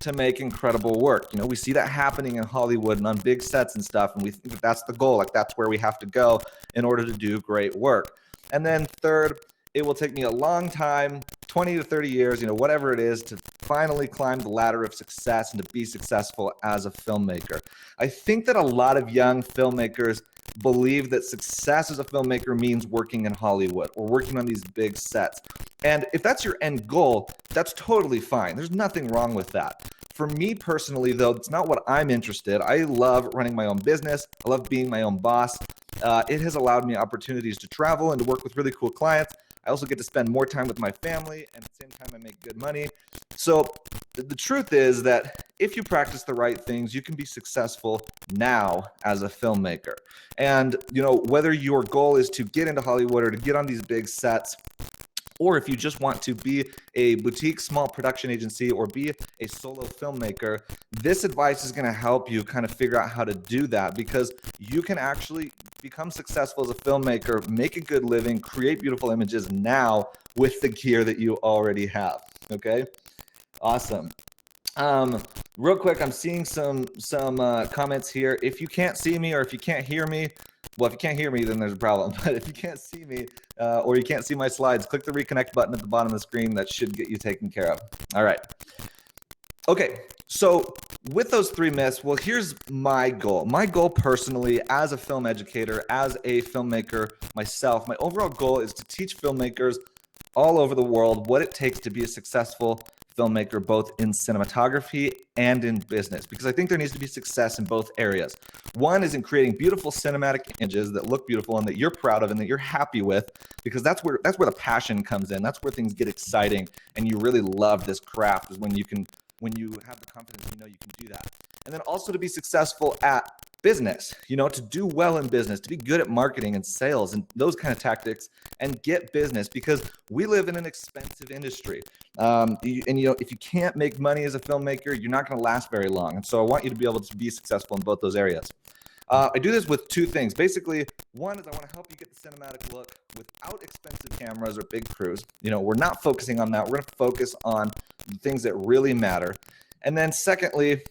to make incredible work. You know, we see that happening in Hollywood and on big sets and stuff, and we think that that's the goal, like that's where we have to go in order to do great work. And then third, it will take me a long time, 20 to 30 years, you know, whatever it is, to finally climb the ladder of success and to be successful as a filmmaker. I think that a lot of young filmmakers believe that success as a filmmaker means working in Hollywood or working on these big sets. And if that's your end goal, that's totally fine. There's nothing wrong with that. For me personally, though, it's not what I'm interested. I love running my own business. I love being my own boss. It has allowed me opportunities to travel and to work with really cool clients. I also get to spend more time with my family, and at the same time, I make good money. So the truth is that if you practice the right things, you can be successful now as a filmmaker. And, you know, whether your goal is to get into Hollywood or to get on these big sets, or if you just want to be a boutique small production agency or be a solo filmmaker, this advice is going to help you kind of figure out how to do that, because you can actually become successful as a filmmaker, make a good living, create beautiful images now with the gear that you already have. Okay, awesome. Real quick, I'm seeing some comments here. If you can't see me or if you can't hear me, well, if you can't hear me, then there's a problem. But if you can't see me or you can't see my slides, click the reconnect button at the bottom of the screen. That should get you taken care of. All right. Okay, so with those three myths, well, here's my goal. My goal personally, as a film educator, as a filmmaker myself, my overall goal is to teach filmmakers all over the world what it takes to be a successful filmmaker, both in cinematography and in business, because I think there needs to be success in both areas. One is in creating beautiful cinematic images that look beautiful and that you're proud of and that you're happy with, because that's where the passion comes in. That's where things get exciting and you really love this craft, is when you have the confidence, you know, you can do that. And then also to be successful at business, you know, to do well in business, to be good at marketing and sales and those kind of tactics and get business, because we live in an expensive industry. And, you know, if you can't make money as a filmmaker, you're not going to last very long. And so I want you to be able to be successful in both those areas. I do this with two things. Basically, one is I want to help you get the cinematic look without expensive cameras or big crews. You know, we're not focusing on that. We're going to focus on the things that really matter. And then secondly,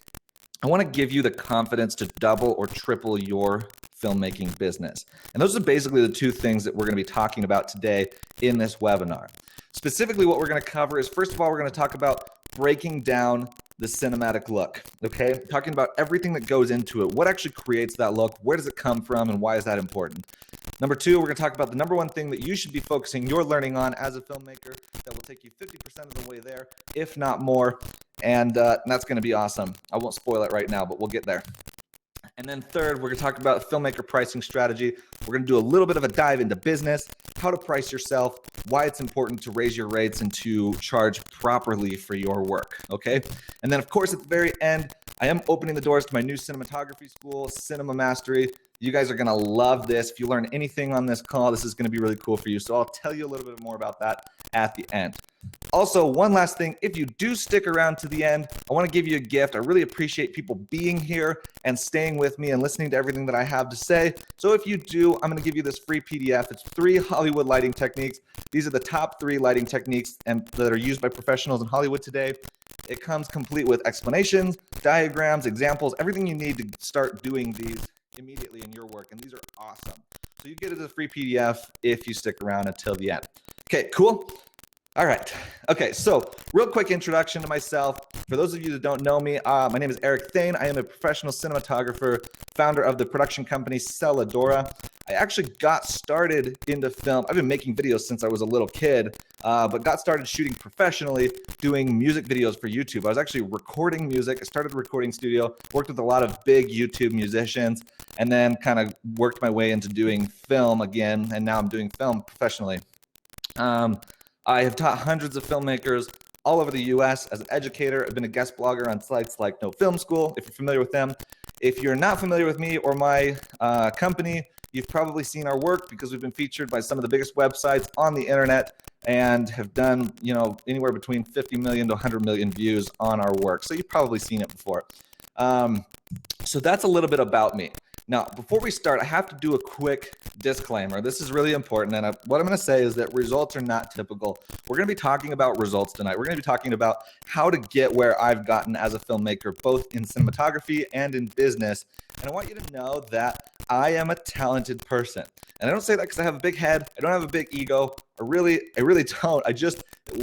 I want to give you the confidence to double or triple your filmmaking business. And those are basically the two things that we're going to be talking about today in this webinar. Specifically, what we're going to cover is, first of all, we're going to talk about breaking down the cinematic look, okay? Talking about everything that goes into it. What actually creates that look? Where does it come from? And why is that important? Number two, we're going to talk about the number one thing that you should be focusing your learning on as a filmmaker that will take you 50% of the way there, if not more. And that's going to be awesome. I won't spoil it right now, but we'll get there. And then third, we're going to talk about filmmaker pricing strategy. We're going to do a little bit of a dive into business, how to price yourself, why it's important to raise your rates and to charge properly for your work, okay? And then, of course, at the very end, I am opening the doors to my new cinematography school, Cinema Mastery. You guys are going to love this. If you learn anything on this call, this is going to be really cool for you. So I'll tell you a little bit more about that at the end. Also, one last thing, if you do stick around to the end, I want to give you a gift. I really appreciate people being here and staying with me and listening to everything that I have to say. So if you do, I'm going to give you this free PDF. It's 3 Hollywood lighting techniques. These are the top 3 lighting techniques that are used by professionals in Hollywood today. It comes complete with explanations, diagrams, examples, everything you need to start doing these immediately in your work. And these are awesome. So you get it as a free PDF if you stick around until the end. Okay, cool. All right. Okay, so real quick introduction to myself. For those of you that don't know me, my name is Eric Thane. I am a professional cinematographer, founder of the production company Celadora. I actually got started into film. I've been making videos since I was a little kid, but got started shooting professionally, doing music videos for YouTube. I was actually recording music. I started a recording studio, worked with a lot of big YouTube musicians, and then kind of worked my way into doing film again, and now I'm doing film professionally. I have taught hundreds of filmmakers all over the US as an educator. I've been a guest blogger on sites like No Film School, if you're familiar with them. If you're not familiar with me or my company, you've probably seen our work because we've been featured by some of the biggest websites on the internet and have done, you know, anywhere between 50 million to 100 million views on our work. So you've probably seen it before. So that's a little bit about me. Now, before we start, I have to do a quick disclaimer. This is really important. And what I'm going to say is that results are not typical. We're going to be talking about results tonight. We're going to be talking about how to get where I've gotten as a filmmaker, both in cinematography and in business. And I want you to know that I am a talented person. And I don't say that because I have a big head. I don't have a big ego. I really don't.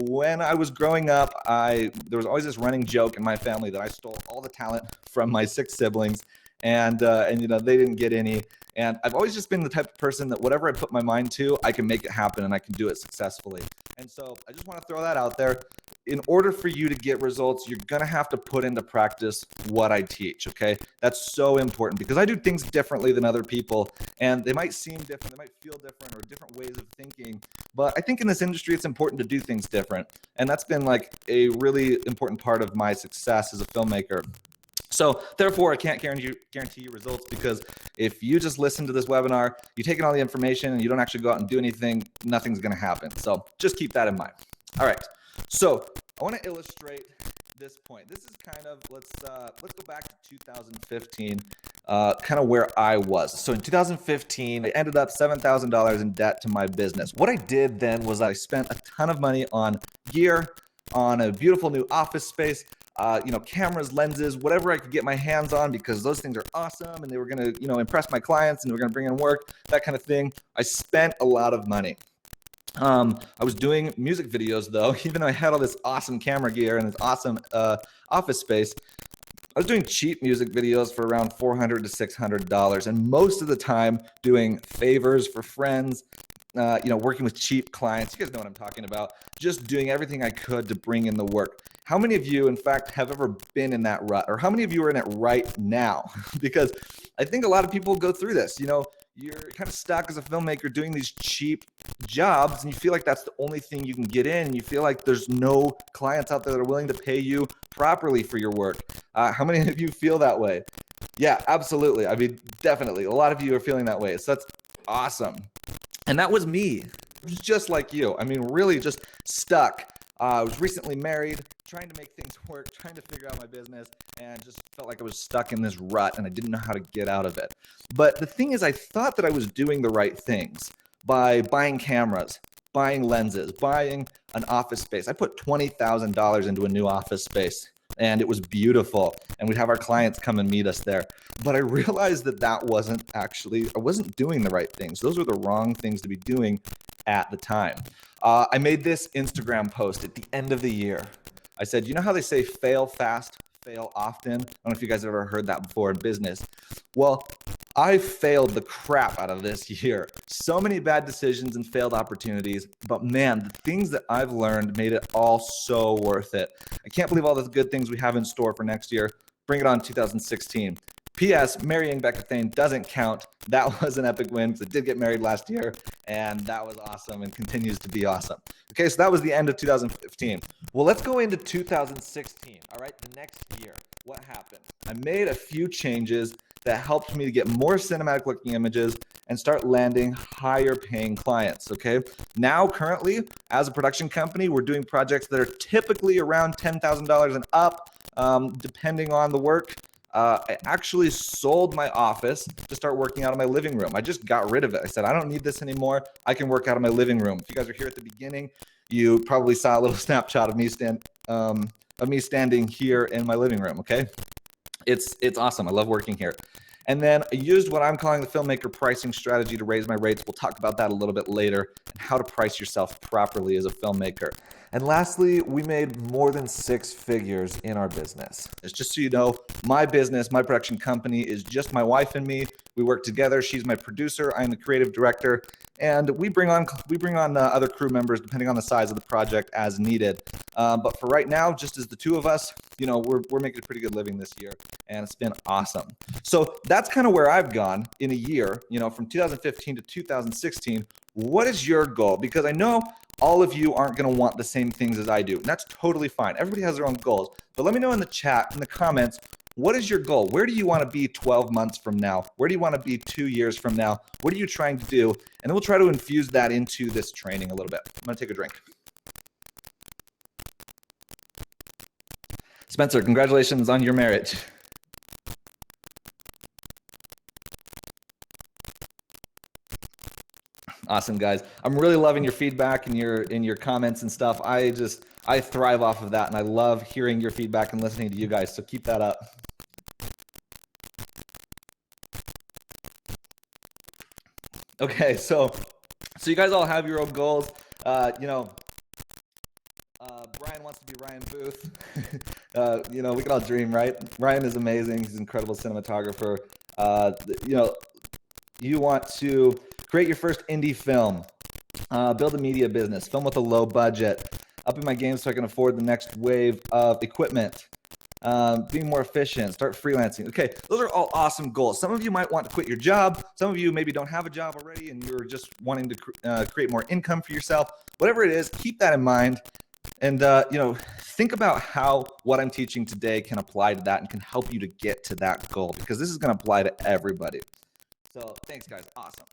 When I was growing up, there was always this running joke in my family that I stole all the talent from my 6 siblings. And they didn't get any. And I've always just been the type of person that whatever I put my mind to, I can make it happen and I can do it successfully. And so I just want to throw that out there. In order for you to get results, you're going to have to put into practice what I teach, okay? That's so important because I do things differently than other people, and they might seem different, they might feel different, or different ways of thinking. But I think in this industry, it's important to do things different. And that's been like a really important part of my success as a filmmaker. So therefore, I can't guarantee you results because if you just listen to this webinar, you take in all the information and you don't actually go out and do anything, nothing's going to happen. So just keep that in mind. All right. So I want to illustrate this point. This is kind of, let's go back to 2015, kind of where I was. So in 2015, I ended up $7,000 in debt to my business. What I did then was I spent a ton of money on gear, on a beautiful new office space, cameras, lenses, whatever I could get my hands on because those things are awesome and they were going to, impress my clients and they were going to bring in work, that kind of thing. I spent a lot of money. I was doing music videos though, even though I had all this awesome camera gear and this awesome office space. I was doing cheap music videos for around $400 to $600, and most of the time doing favors for friends, working with cheap clients. You guys know what I'm talking about. Just doing everything I could to bring in the work. How many of you, in fact, have ever been in that rut? Or how many of you are in it right now? Because I think a lot of people go through this. You're kind of stuck as a filmmaker doing these cheap jobs, and you feel like that's the only thing you can get in, and you feel like there's no clients out there that are willing to pay you properly for your work. How many of you feel that way? Yeah, absolutely. I mean, definitely. A lot of you are feeling that way. So that's awesome. And that was me, just like you. I mean, really just stuck. I was recently married, trying to make things work, trying to figure out my business, and just felt like I was stuck in this rut and I didn't know how to get out of it. But the thing is, I thought that I was doing the right things by buying cameras, buying lenses, buying an office space. I put $20,000 into a new office space and it was beautiful. And we'd have our clients come and meet us there. But I realized that I wasn't doing the right things. Those were the wrong things to be doing at the time. I made this Instagram post at the end of the year. I said, you know how they say fail fast, fail often? I don't know if you guys have ever heard that before in business. Well, I failed the crap out of this year. So many bad decisions and failed opportunities, but man, the things that I've learned made it all so worth it. I can't believe all the good things we have in store for next year. Bring it on 2016. P.S. Marrying Becca Thane doesn't count. That was an epic win because I did get married last year, and that was awesome and continues to be awesome. Okay, so that was the end of 2015. Well, let's go into 2016, all right, the next year. What happened? I made a few changes that helped me to get more cinematic looking images and start landing higher paying clients, okay? Now, currently, as a production company, we're doing projects that are typically around $10,000 and up, depending on the work. I actually sold my office to start working out of my living room. I just got rid of it. I said, I don't need this anymore. I can work out of my living room. If you guys are here at the beginning, you probably saw a little snapshot of me standing here in my living room, okay? It's awesome. I love working here. And then I used what I'm calling the filmmaker pricing strategy to raise my rates. We'll talk about that a little bit later and how to price yourself properly as a filmmaker. And lastly, we made more than 6 figures in our business. It's just so you know, my business, my production company is just my wife and me. We work together. She's my producer. I'm the creative director. And we bring on other crew members depending on the size of the project as needed. But for right now, just as the two of us, we're making a pretty good living this year, and it's been awesome. So that's kind of where I've gone in a year, from 2015 to 2016. What is your goal? Because I know all of you aren't going to want the same things as I do, and that's totally fine. Everybody has their own goals. But let me know in the chat, in the comments, what is your goal? Where do you want to be 12 months from now? Where do you want to be 2 years from now? What are you trying to do? And then we'll try to infuse that into this training a little bit. I'm going to take a drink. Spencer, congratulations on your marriage. Awesome, guys. I'm really loving your feedback and your comments and stuff. I thrive off of that, and I love hearing your feedback and listening to you guys. So keep that up. Okay, so you guys all have your own goals. Brian wants to be Ryan Booth. We can all dream, right? Ryan is amazing. He's an incredible cinematographer. You want to create your first indie film, build a media business, film with a low budget, upping my game so I can afford the next wave of equipment, being more efficient, start freelancing. Okay, those are all awesome goals. Some of you might want to quit your job. Some of you maybe don't have a job already and you're just wanting to create more income for yourself. Whatever it is, keep that in mind. And, think about how what I'm teaching today can apply to that and can help you to get to that goal, because this is going to apply to everybody. So thanks, guys. Awesome.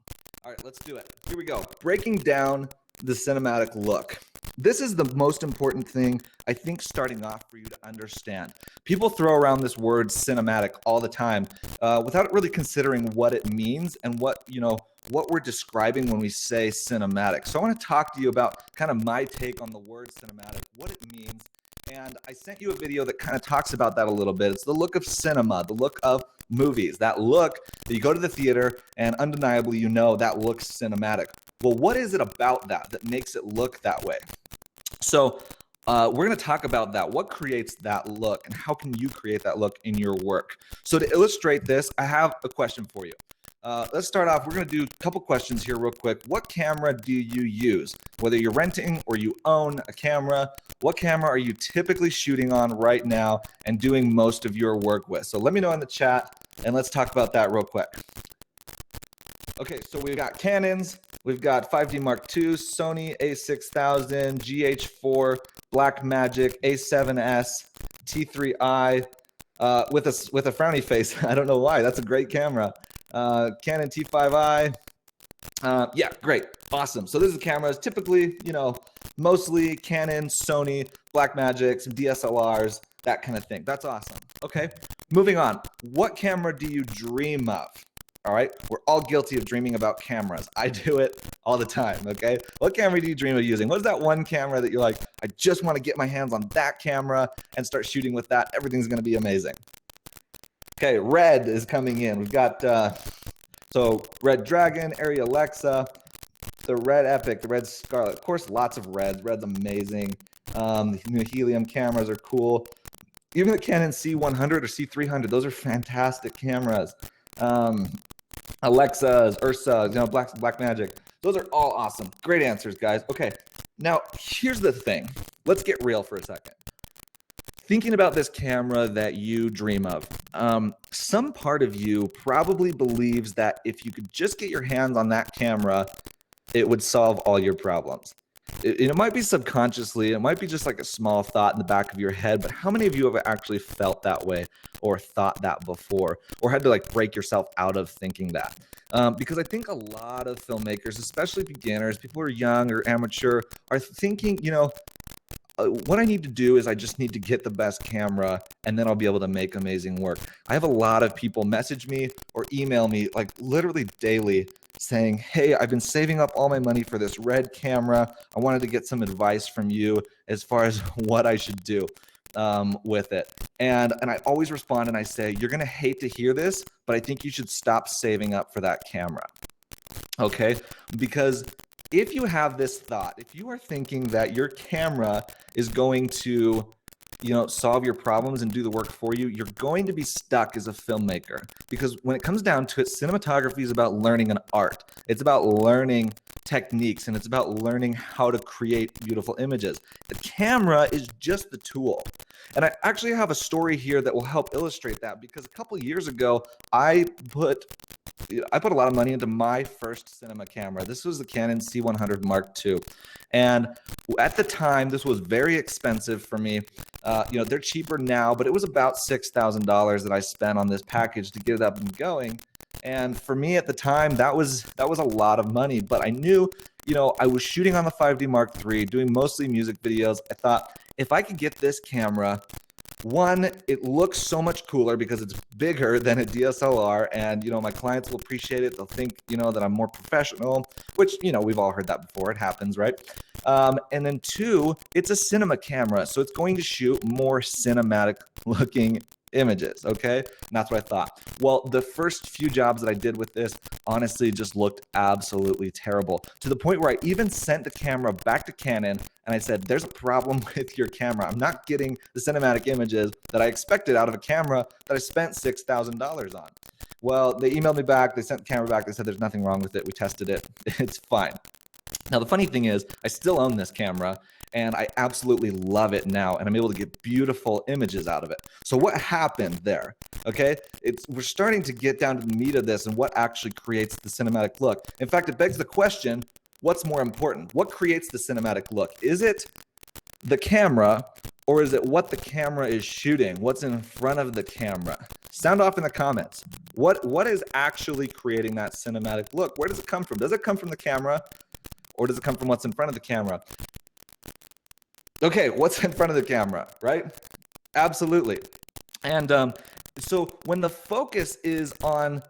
All right, let's do it. Here we go. Breaking down the cinematic look. This is the most important thing, I think, starting off for you to understand. People throw around this word cinematic all the time without really considering what it means and what we're describing when we say cinematic. So I want to talk to you about kind of my take on the word cinematic, what it means. And I sent you a video that kind of talks about that a little bit. It's the look of cinema, the look of movies, that look that you go to the theater and undeniably that looks cinematic. Well, what is it about that makes it look that way? So we're going to talk about that. What creates that look and how can you create that look in your work? So to illustrate this, I have a question for you. Let's start off. We're going to do a couple questions here real quick. What camera do you use? Whether you're renting or you own a camera, what camera are you typically shooting on right now and doing most of your work with? So let me know in the chat and let's talk about that real quick. Okay, so we've got Canons, we've got 5D Mark II, Sony a6000, GH4, Blackmagic, A7S, T3i, with a frowny face. I don't know why. That's a great camera. Canon T5i. Yeah, great. Awesome. So this is the cameras. Typically, mostly Canon, Sony, Blackmagic, some DSLRs, that kind of thing. That's awesome. Okay, moving on. What camera do you dream of? All right, we're all guilty of dreaming about cameras. I do it all the time, okay? What camera do you dream of using? What is that one camera that you're like, I just want to get my hands on that camera and start shooting with that. Everything's going to be amazing. Okay, Red is coming in. We've got, so Red Dragon, Arri Alexa, the Red Epic, the Red Scarlet. Of course, lots of Reds. Red's amazing. The new Helium cameras are cool. Even the Canon C100 or C300, those are fantastic cameras. Alexas, Ursa, Blackmagic. Those are all awesome. Great answers, guys. Okay, now here's the thing. Let's get real for a second. Thinking about this camera that you dream of, some part of you probably believes that if you could just get your hands on that camera, it would solve all your problems. It might be subconsciously, it might be just like a small thought in the back of your head, but how many of you have actually felt that way or thought that before or had to break yourself out of thinking that? Because I think a lot of filmmakers, especially beginners, people who are young or amateur, are thinking, what I need to do is I just need to get the best camera and then I'll be able to make amazing work. I have a lot of people message me or email me literally daily saying, hey, I've been saving up all my money for this Red camera. I wanted to get some advice from you as far as what I should do with it. And I always respond and I say, you're going to hate to hear this, but I think you should stop saving up for that camera. Okay? Because if you have this thought, if you are thinking that your camera is going to, solve your problems and do the work for you, you're going to be stuck as a filmmaker. Because when it comes down to it, cinematography is about learning an art. It's about learning techniques and it's about learning how to create beautiful images. The camera is just the tool. And I actually have a story here that will help illustrate that, because a couple of years ago, I put a lot of money into my first cinema camera. This was the Canon C100 Mark II. And at the time, this was very expensive for me. They're cheaper now, but it was about $6,000 that I spent on this package to get it up and going. And for me at the time, that was a lot of money. But I knew, I was shooting on the 5D Mark III, doing mostly music videos. I thought, if I could get this camera One, it looks so much cooler because it's bigger than a DSLR, and my clients will appreciate it. They'll think that I'm more professional, which we've all heard that before. It happens, right? And then two, it's a cinema camera, so it's going to shoot more cinematic looking images. Okay, and that's what I thought. Well, the first few jobs that I did with this honestly just looked absolutely terrible, to the point where I even sent the camera back to Canon and I said, there's a problem with your camera. I'm not getting the cinematic images that I expected out of a camera that I spent $6,000 on. Well, they emailed me back, they sent the camera back, they said there's nothing wrong with it, we tested it, it's fine. Now, the funny thing is, I still own this camera, and I absolutely love it now, and I'm able to get beautiful images out of it. So what happened there? Okay, we're starting to get down to the meat of this and what actually creates the cinematic look. In fact, it begs the question, what's more important? What creates the cinematic look? Is it the camera, or is it what the camera is shooting? What's in front of the camera? Sound off in the comments. What is actually creating that cinematic look? Where does it come from? Does it come from the camera, or does it come from what's in front of the camera? Okay, what's in front of the camera, right? Absolutely. And so when the focus is on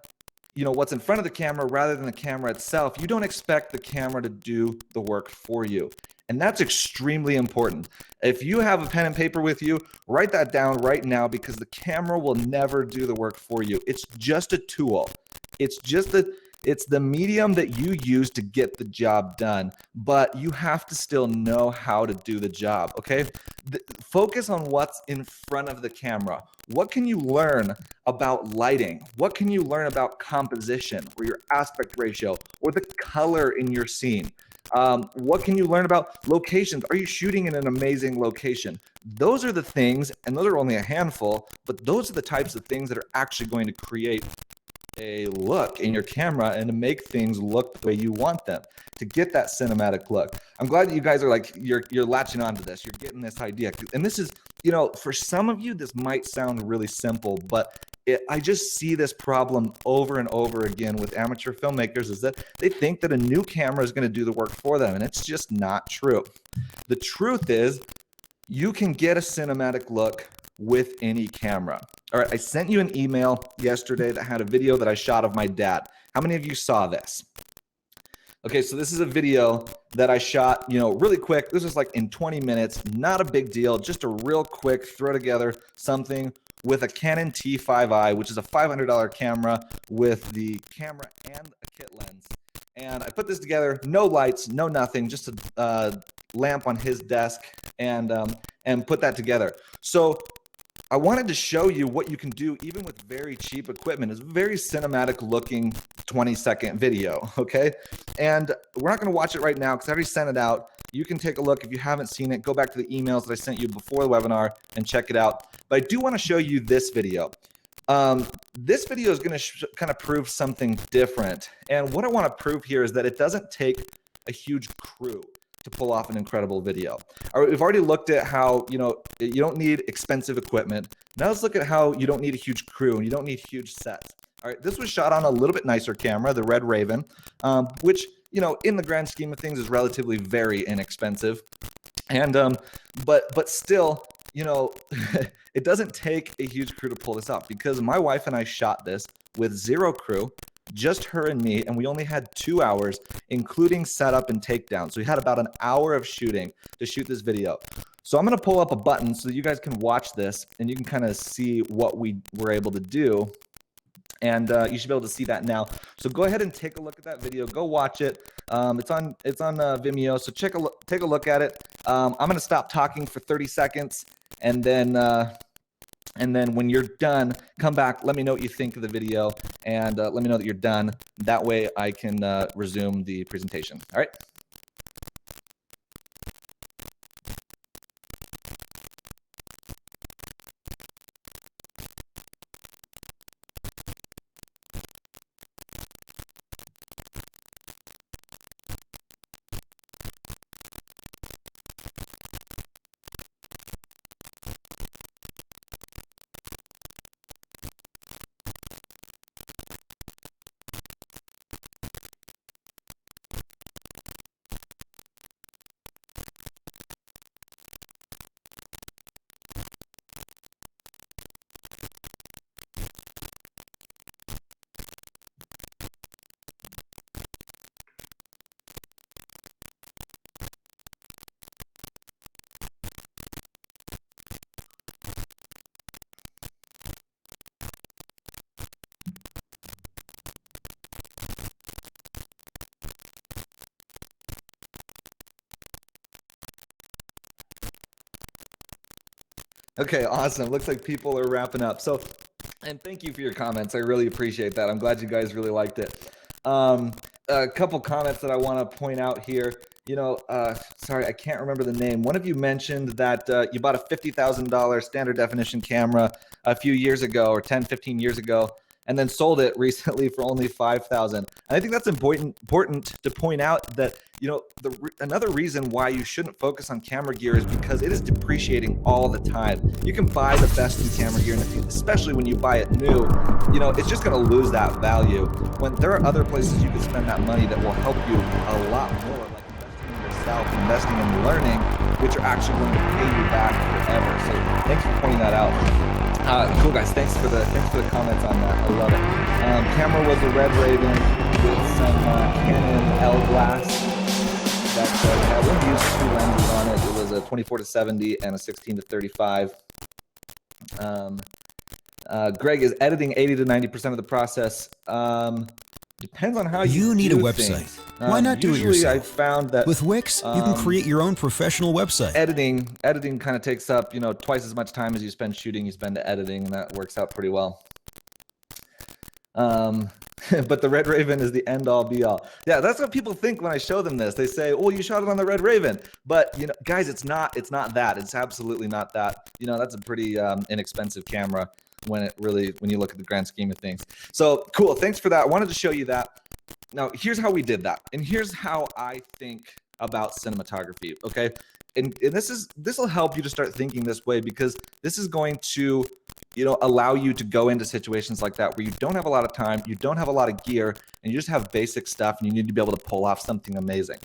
what's in front of the camera rather than the camera itself, you don't expect the camera to do the work for you. And that's extremely important. If you have a pen and paper with you, write that down right now, because the camera will never do the work for you. It's just a tool. It's the medium that you use to get the job done, but you have to still know how to do the job, okay? Focus on what's in front of the camera. What can you learn about lighting? What can you learn about composition, or your aspect ratio, or the color in your scene? What can you learn about locations? Are you shooting in an amazing location? Those are the things, and those are only a handful, but those are the types of things that are actually going to create a look in your camera and to make things look the way you want them, to get that cinematic look. I'm glad that you guys are you're latching onto this. You're getting this idea. And this is, for some of you, this might sound really simple, but I just see this problem over and over again with amateur filmmakers, is that they think that a new camera is going to do the work for them, and it's just not true. The truth is, you can get a cinematic look with any camera. All right, I sent you an email yesterday that had a video that I shot of my dad. How many of you saw this? Okay, so this is a video that I shot, really quick. This is like in 20 minutes, not a big deal, just a real quick throw together something with a Canon T5i, which is a $500 camera with the camera and a kit lens. And I put this together, no lights, no nothing, just a lamp on his desk, and put that together. So I wanted to show you what you can do even with very cheap equipment. It's a very cinematic looking 20-second video, okay? And we're not going to watch it right now because I already sent it out. You can take a look. If you haven't seen it, go back to the emails that I sent you before the webinar and check it out. But I do want to show you this video. This video is going to kind of prove something different. And what I want to prove here is that it doesn't take a huge crew to pull off an incredible video. All right, we've already looked at how, you don't need expensive equipment. Now let's look at how you don't need a huge crew and you don't need huge sets. All right, this was shot on a little bit nicer camera, the Red Raven, which, in the grand scheme of things is relatively very inexpensive. And, but still, it doesn't take a huge crew to pull this off, because my wife and I shot this with zero crew, just her and me, and we only had 2 hours, including setup and takedown. So we had about an hour of shooting to shoot this video. So I'm going to pull up a button so that you guys can watch this and you can kind of see what we were able to do. And you should be able to see that now. So go ahead and take a look at that video. Go watch it. It's on Vimeo. So take a look at it. I'm going to stop talking for 30 seconds, and then when you're done, come back, let me know what you think of the video, and let me know that you're done. That way I can resume the presentation. All right. Okay, awesome. Looks like people are wrapping up. So, and thank you for your comments. I really appreciate that. I'm glad you guys really liked it. A couple comments that I want to point out here. Sorry, I can't remember the name. One of you mentioned that you bought a $50,000 standard definition camera a few years ago, or 10, 15 years ago, and then sold it recently for only $5,000. And I think that's important to point out that, another reason why you shouldn't focus on camera gear is because it is depreciating all the time. You can buy the best in camera gear, and especially when you buy it new, it's just going to lose that value. When there are other places you can spend that money that will help you a lot more, like investing in yourself, investing in learning, which are actually going to pay you back forever. So thanks for pointing that out. Cool guys, thanks for the comments on that. I love it. Camera was a Red Raven with some Canon L glass. I wouldn't use 2 lenses on it. It was a 24-70 and a 16-35. Greg, is editing 80 to 90% of the process? Depends on how you need a website. Things. Why not do it yourself? I found that with Wix, you can create your own professional website. Editing kind of takes up, twice as much time as you spend shooting, you spend to editing, and that works out pretty well. But the Red Raven is the end all be all. Yeah, that's what people think when I show them this. They say, "Oh, you shot it on the Red Raven." But, guys, it's not that. It's absolutely not that. That's a pretty inexpensive camera when you look at the grand scheme of things. So cool. Thanks for that. I wanted to show you that. Now, here's how we did that. And here's how I think about cinematography. Okay. And this will help you to start thinking this way, because this is going to, allow you to go into situations like that where you don't have a lot of time, you don't have a lot of gear, and you just have basic stuff, and you need to be able to pull off something amazing.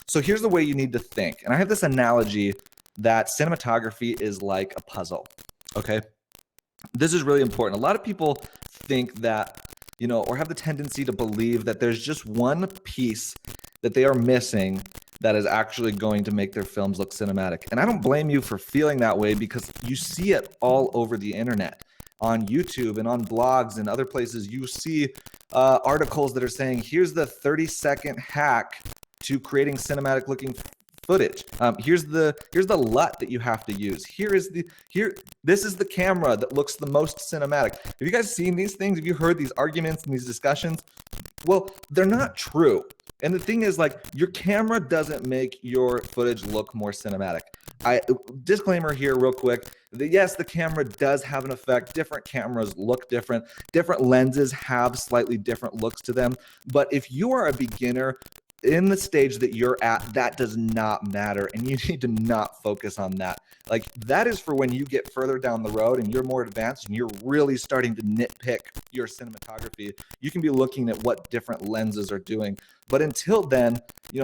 So here's the way you need to think. And I have this analogy that cinematography is like a puzzle. Okay. This is really important. A lot of people think that, or have the tendency to believe that there's just one piece that they are missing that is actually going to make their films look cinematic. And I don't blame you for feeling that way, because you see it all over the internet, on YouTube and on blogs and other places. You see articles that are saying, here's the 30-second hack to creating cinematic looking footage. Here's the LUT that you have to use. This is the camera that looks the most cinematic. Have you guys seen these things? Have you heard these arguments and these discussions? Well, they're not true. And the thing is, your camera doesn't make your footage look more cinematic. Disclaimer here real quick. Yes, the camera does have an effect. Different cameras look different. Different lenses have slightly different looks to them. But if you are a beginner in the stage that you're at, that does not matter, and you need to not focus on that. That is for when you get further down the road and you're more advanced and you're really starting to nitpick your cinematography. You can be looking at what different lenses are doing. But until then,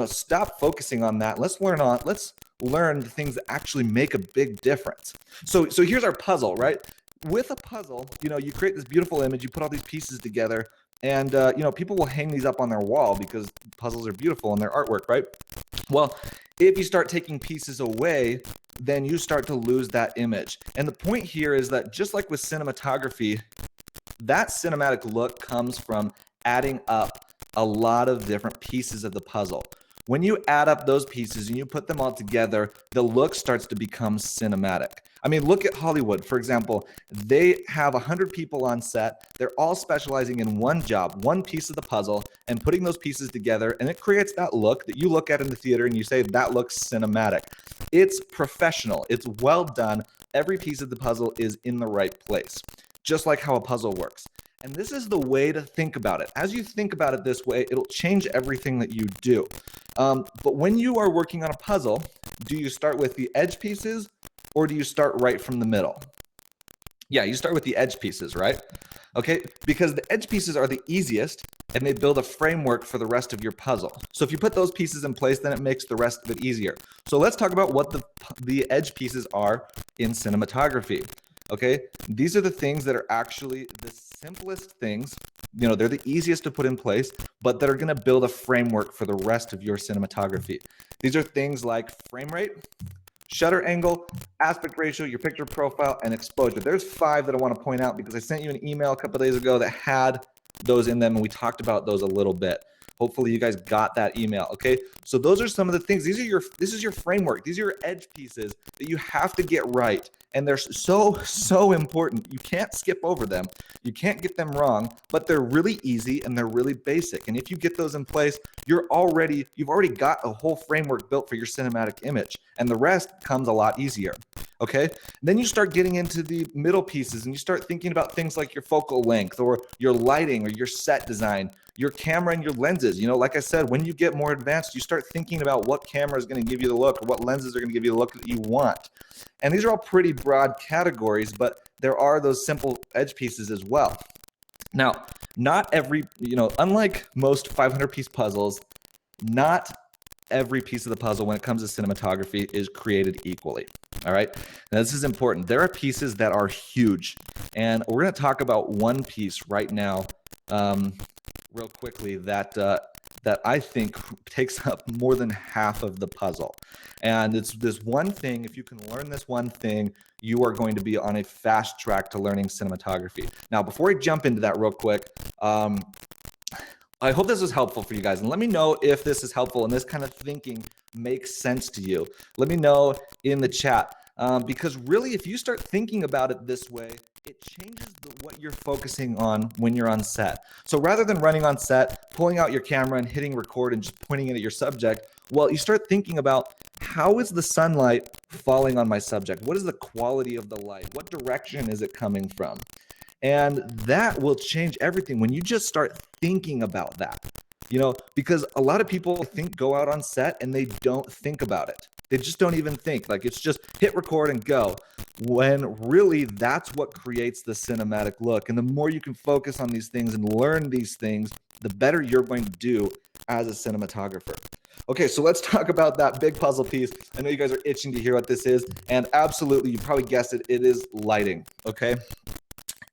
stop focusing on that. Let's learn the things that actually make a big difference. So here's our puzzle, right? With a puzzle, you create this beautiful image, you put all these pieces together, and people will hang these up on their wall because puzzles are beautiful and they're artwork, right? Well, if you start taking pieces away, then you start to lose that image. And the point here is that, just like with cinematography, that cinematic look comes from adding up a lot of different pieces of the puzzle. When you add up those pieces and you put them all together, the look starts to become cinematic. I mean, look at Hollywood, for example. They have 100 people on set. They're all specializing in one job, one piece of the puzzle, and putting those pieces together, and it creates that look that you look at in the theater and you say, that looks cinematic. It's professional. It's well done. Every piece of the puzzle is in the right place, just like how a puzzle works. And this is the way to think about it. As you think about it this way, it'll change everything that you do. But when you are working on a puzzle, do you start with the edge pieces, or do you start right from the middle? Yeah, you start with the edge pieces, right? Okay, because the edge pieces are the easiest, and they build a framework for the rest of your puzzle. So if you put those pieces in place, then it makes the rest of it easier. So let's talk about what the edge pieces are in cinematography. Okay, these are the things that are actually the simplest things. They're the easiest to put in place, but that are going to build a framework for the rest of your cinematography. These are things like frame rate, shutter angle, aspect ratio, your picture profile, and exposure. There's 5 that I want to point out because I sent you an email a couple of days ago that had those in them, and we talked about those a little bit. Hopefully you guys got that email. Okay. So those are some of the things. This is your framework. These are your edge pieces that you have to get right. And they're so important. You can't skip over them. You can't get them wrong, but they're really easy and they're really basic. And if you get those in place, you've already got a whole framework built for your cinematic image, and the rest comes a lot easier. Okay. Then you start getting into the middle pieces and you start thinking about things like your focal length or your lighting or your set design, your camera and your lenses. Like I said, when you get more advanced, you start thinking about what camera is going to give you the look or what lenses are going to give you the look that you want. And these are all pretty broad categories, but there are those simple edge pieces as well. Now, not every, unlike most 500-piece puzzles, not every piece of the puzzle when it comes to cinematography is created equally. All right. Now, this is important. There are pieces that are huge, and we're going to talk about one piece right now, real quickly, that I think takes up more than half of the puzzle. And it's this one thing. If you can learn this one thing, you are going to be on a fast track to learning cinematography. Now, before I jump into that real quick, I hope this was helpful for you guys. And let me know if this is helpful and this kind of thinking makes sense to you. Let me know in the chat. Because really, if you start thinking about it this way, it changes what you're focusing on when you're on set. So rather than running on set, pulling out your camera and hitting record and just pointing it at your subject, well, you start thinking about, how is the sunlight falling on my subject? What is the quality of the light? What direction is it coming from? And that will change everything when you just start thinking about that. Because a lot of people go out on set and they don't think about it. They just don't even think. Like, it's just hit record and go. When really that's what creates the cinematic look. And the more you can focus on these things and learn these things, the better you're going to do as a cinematographer. Okay, so let's talk about that big puzzle piece. I know you guys are itching to hear what this is. And absolutely, you probably guessed it, it is lighting. Okay.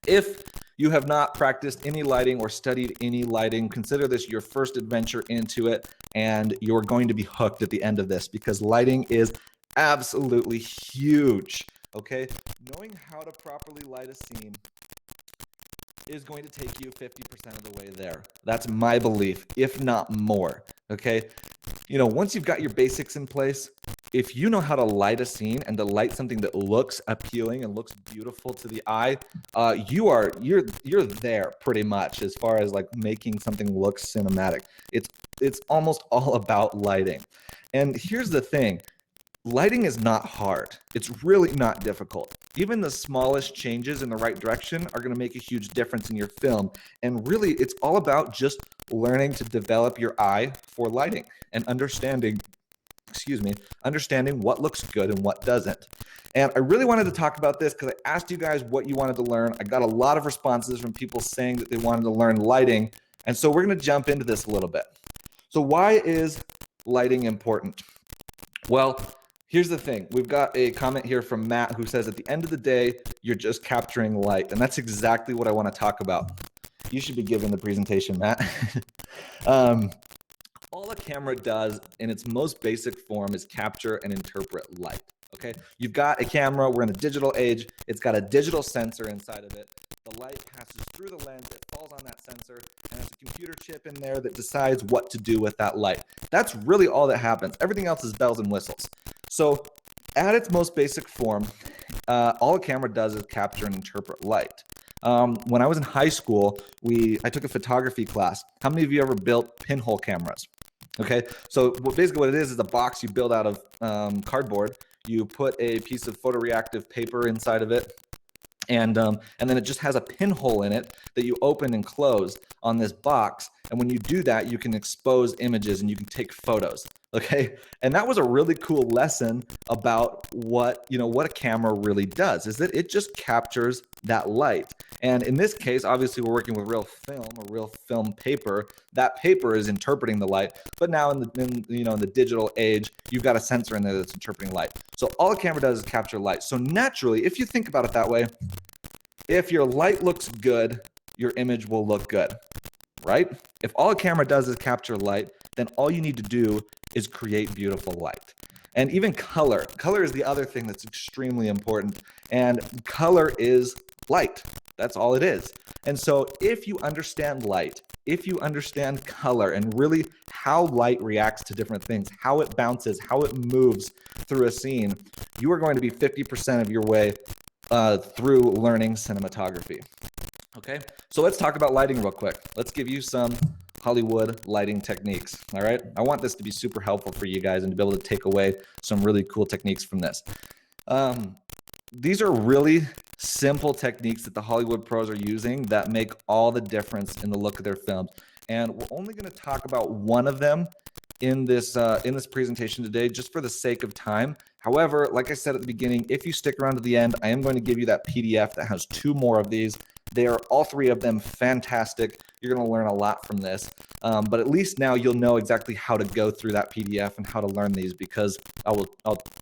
If you have not practiced any lighting or studied any lighting, consider this your first adventure into it, and you're going to be hooked at the end of this, because lighting is absolutely huge. Okay, knowing how to properly light a scene is going to take you 50% of the way there. That's my belief, if not more. Okay, once you've got your basics in place, if you know how to light a scene and to light something that looks appealing and looks beautiful to the eye, you're there pretty much as far as like making something look cinematic. It's almost all about lighting. And here's the thing. Lighting is not hard. It's really not difficult. Even the smallest changes in the right direction are going to make a huge difference in your film. And really, it's all about just learning to develop your eye for lighting and understanding what looks good and what doesn't. And I really wanted to talk about this because I asked you guys what you wanted to learn. I got a lot of responses from people saying that they wanted to learn lighting. And so we're going to jump into this a little bit. So why is lighting important? Well, here's the thing. We've got a comment here from Matt who says, at the end of the day, you're just capturing light. And that's exactly what I want to talk about. You should be giving the presentation, Matt. All a camera does in its most basic form is capture and interpret light. Okay, you've got a camera. We're in a digital age. It's got a digital sensor inside of it. The light passes through the lens. It falls on that sensor, and there's a computer chip in there that decides what to do with that light. That's really all that happens. Everything else is bells and whistles. So at its most basic form, all a camera does is capture and interpret light. When I was in high school, I took a photography class. How many of you ever built pinhole cameras? Okay, so basically what it is a box you build out of cardboard. You put a piece of photoreactive paper inside of it, and then it just has a pinhole in it that you open and close on this box. And when you do that, you can expose images and you can take photos. Okay, and that was a really cool lesson about what a camera really does, is that it just captures that light. And in this case, obviously we're working with real film paper. That paper is interpreting the light. But now in the digital age, you've got a sensor in there that's interpreting light. So all a camera does is capture light. So naturally, if you think about it that way, if your light looks good, your image will look good, right? If all a camera does is capture light, then all you need to do is create beautiful light. And even color. Color is the other thing that's extremely important. And color is light. That's all it is. And so if you understand light, if you understand color and really how light reacts to different things, how it bounces, how it moves through a scene, you are going to be 50% of your way through learning cinematography. Okay, so let's talk about lighting real quick. Let's give you some Hollywood lighting techniques. All right, I want this to be super helpful for you guys and to be able to take away some really cool techniques from this. These are really simple techniques that the Hollywood pros are using that make all the difference in the look of their films. And we're only going to talk about one of them in this presentation today, just for the sake of time. However, like I said at the beginning, if you stick around to the end, I am going to give you that PDF that has 2 more of these. They are all 3 of them fantastic. You're going to learn a lot from this. But at least now you'll know exactly how to go through that PDF and how to learn these, because I'll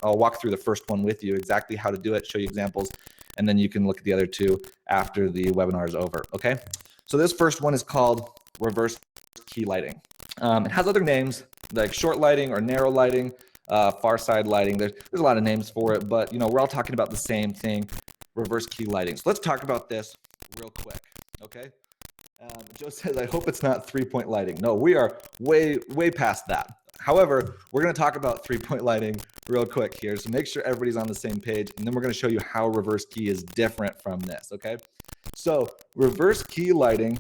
walk through the first one with you, exactly how to do it, show you examples, and then you can look at the other 2 after the webinar is over, okay? So this first one is called reverse key lighting. It has other names like short lighting or narrow lighting, far side lighting. There's a lot of names for it, but we're all talking about the same thing, reverse key lighting. So let's talk about this real quick, okay? Joe says, I hope it's not 3-point lighting. No, we are way past that. However, we're going to talk about 3-point lighting real quick here, so make sure everybody's on the same page, and then we're going to show you how reverse key is different from this, okay? So reverse key lighting,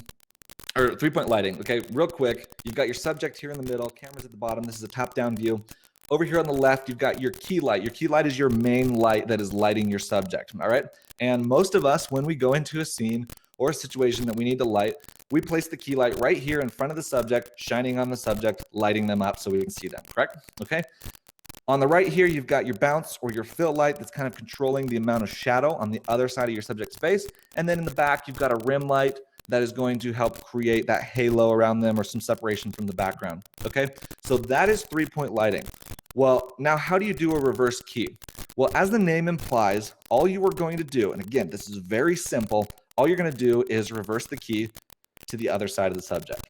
or 3-point lighting, okay, real quick, you've got your subject here in the middle, camera's at the bottom, this is a top-down view. Over here on the left, you've got your key light. Your key light is your main light that is lighting your subject, all right? And most of us, when we go into a scene or a situation that we need to light, we place the key light right here in front of the subject, shining on the subject, lighting them up so we can see them, correct? Okay. On the right here, you've got your bounce or your fill light that's kind of controlling the amount of shadow on the other side of your subject's face. And then in the back, you've got a rim light that is going to help create that halo around them or some separation from the background, okay? So that is 3-point lighting. Well, now how do you do a reverse key? Well, as the name implies, all you are going to do, and again, this is very simple, all you're going to do is reverse the key to the other side of the subject.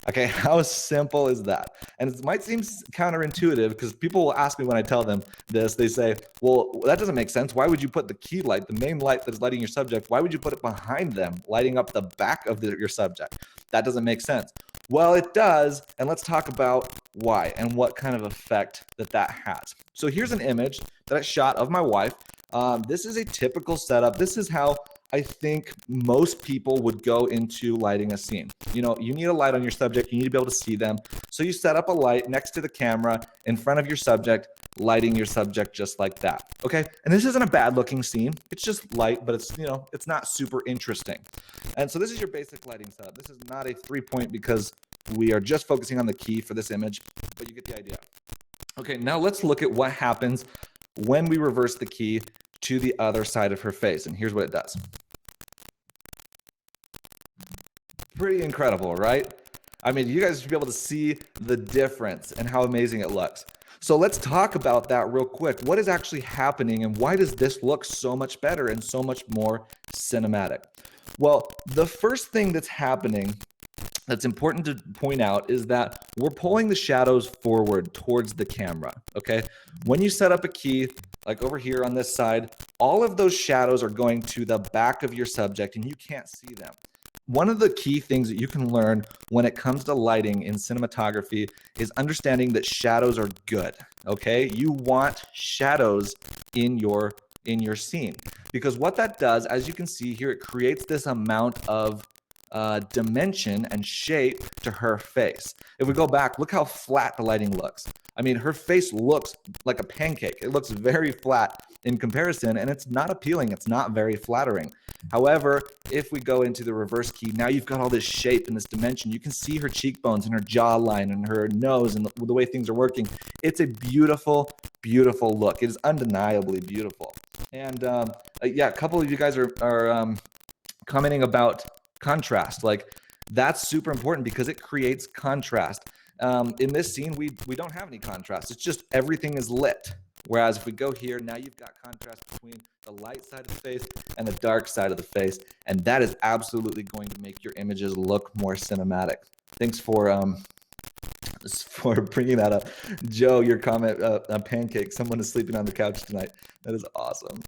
Okay, how simple is that? And it might seem counterintuitive because people will ask me when I tell them this, they say, well, that doesn't make sense. Why would you put the key light, the main light that is lighting your subject, why would you put it behind them, lighting up the back of your subject? That doesn't make sense. Well, it does, and let's talk about why and what kind of effect that has. So here's an image that I shot of my wife. This is a typical setup. This is how I think most people would go into lighting a scene. You need a light on your subject. You need to be able to see them. So you set up a light next to the camera in front of your subject, lighting your subject just like that. Okay. And this isn't a bad looking scene. It's just light, but it's not super interesting. And so this is your basic lighting setup. This is not a 3-point because we are just focusing on the key for this image, but you get the idea. Okay. Now let's look at what happens when we reverse the key to the other side of her face. And here's what it does. Pretty incredible, right? I mean, you guys should be able to see the difference and how amazing it looks. So let's talk about that real quick. What is actually happening and why does this look so much better and so much more cinematic? Well, the first thing that's happening that's important to point out is that we're pulling the shadows forward towards the camera, okay? When you set up a key, like over here on this side, all of those shadows are going to the back of your subject and you can't see them. One of the key things that you can learn when it comes to lighting in cinematography is understanding that shadows are good, okay? You want shadows in your scene because what that does, as you can see here, it creates this amount of dimension and shape to her face. If we go back, look how flat the lighting looks. I mean, her face looks like a pancake. It looks very flat in comparison, and it's not appealing. It's not very flattering. However, if we go into the reverse key, now you've got all this shape and this dimension. You can see her cheekbones and her jawline and her nose and the way things are working. It's a beautiful, beautiful look. It is undeniably beautiful. And yeah, a couple of you guys are commenting about contrast. Like, that's super important because it creates contrast. In this scene, we don't have any contrast. It's just everything is lit. Whereas if we go here, now you've got contrast between the light side of the face and the dark side of the face. And that is absolutely going to make your images look more cinematic. Thanks for bringing that up. Joe, your comment, a pancake, someone is sleeping on the couch tonight. That is awesome.